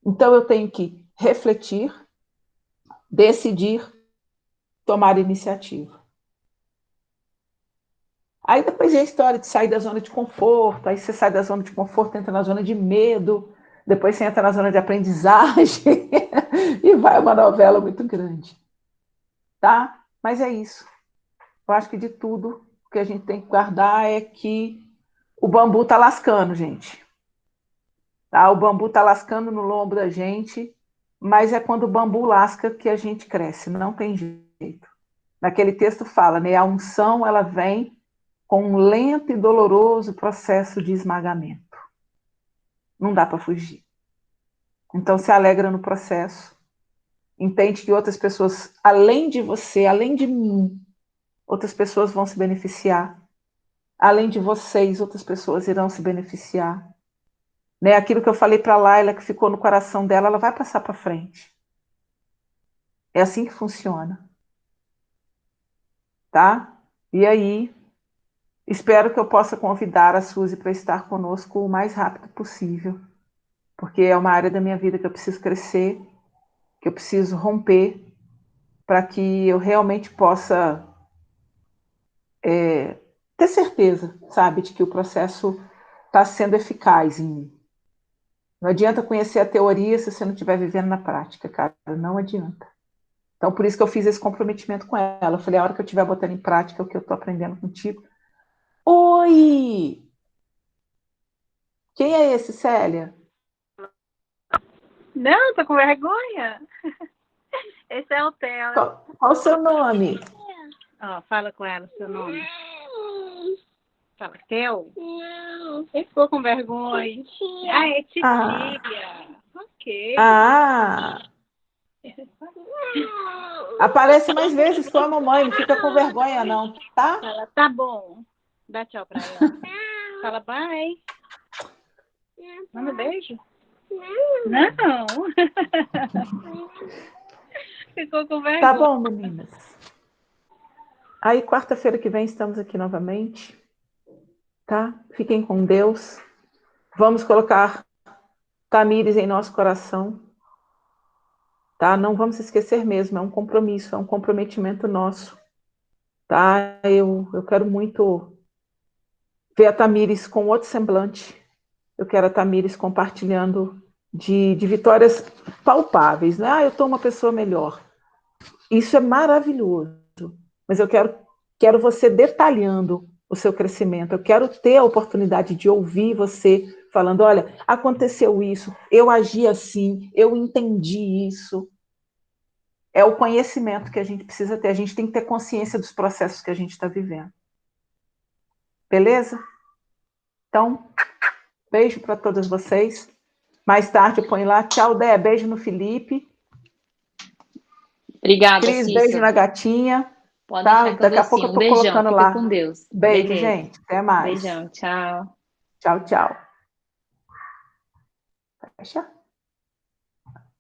Então, eu tenho que refletir, decidir, tomar iniciativa. Aí depois vem a história de sair da zona de conforto, aí você sai da zona de conforto, entra na zona de medo, depois você entra na zona de aprendizagem, e vai uma novela muito grande. Tá? Mas é isso. Eu acho que de tudo, o que a gente tem que guardar é que o bambu está lascando, gente. Tá? O bambu está lascando no lombo da gente, mas é quando o bambu lasca que a gente cresce, não tem jeito. Naquele texto fala, né? A unção, ela vem com um lento e doloroso processo de esmagamento. Não dá para fugir. Então, se alegra no processo. Entende que outras pessoas, além de você, além de mim, outras pessoas vão se beneficiar. Além de vocês, outras pessoas irão se beneficiar. Né? Aquilo que eu falei para a Laila, que ficou no coração dela, ela vai passar para frente. É assim que funciona. Tá? E aí, espero que eu possa convidar a Suzy para estar conosco o mais rápido possível, porque é uma área da minha vida que eu preciso crescer, que eu preciso romper, para que eu realmente possa ter certeza, sabe, de que o processo está sendo eficaz em mim. Não adianta conhecer a teoria se você não estiver vivendo na prática, cara, não adianta. Então, por isso que eu fiz esse comprometimento com ela. Eu falei, a hora que eu estiver botando em prática o que eu estou aprendendo contigo. Oi! Quem é esse, Célia? Não, tô com vergonha. Esse é o Theo. Qual o seu nome? Ó, fala com ela o seu nome. Fala, Theo. Ele ficou com vergonha. Ah, é Titia. Ok. Aparece mais vezes com a mamãe, não fica com vergonha não, tá? Fala, tá bom. Dá tchau pra ela. Fala, bye. Manda um beijo. Não. Ficou com vergonha. Tá bom, meninas. Aí, quarta-feira que vem, estamos aqui novamente. Tá? Fiquem com Deus. Vamos colocar Tamires em nosso coração. Tá? Não vamos esquecer mesmo, é um compromisso, é um comprometimento nosso. Tá? Eu quero muito ver a Tamires com outro semblante. Eu quero a Tamires compartilhando de vitórias palpáveis. Né? Eu estou uma pessoa melhor. Isso é maravilhoso. Mas eu quero você detalhando o seu crescimento. Eu quero ter a oportunidade de ouvir você falando, olha, aconteceu isso, eu agi assim, eu entendi isso. é o conhecimento que a gente precisa ter. A gente tem que ter consciência dos processos que a gente está vivendo. Beleza? Então, beijo para todas vocês. Mais tarde eu ponho lá. Tchau, Dé. Beijo no Felipe. Obrigada, Cris, Cissa. beijo na gatinha. Pode Tá? deixar que Daqui eu a dou pouco sim. eu Um tô beijão. colocando Fica lá. com Deus. Beijo, Beleza. gente. Até mais. Beijão. Tchau. Tchau, tchau. Fecha.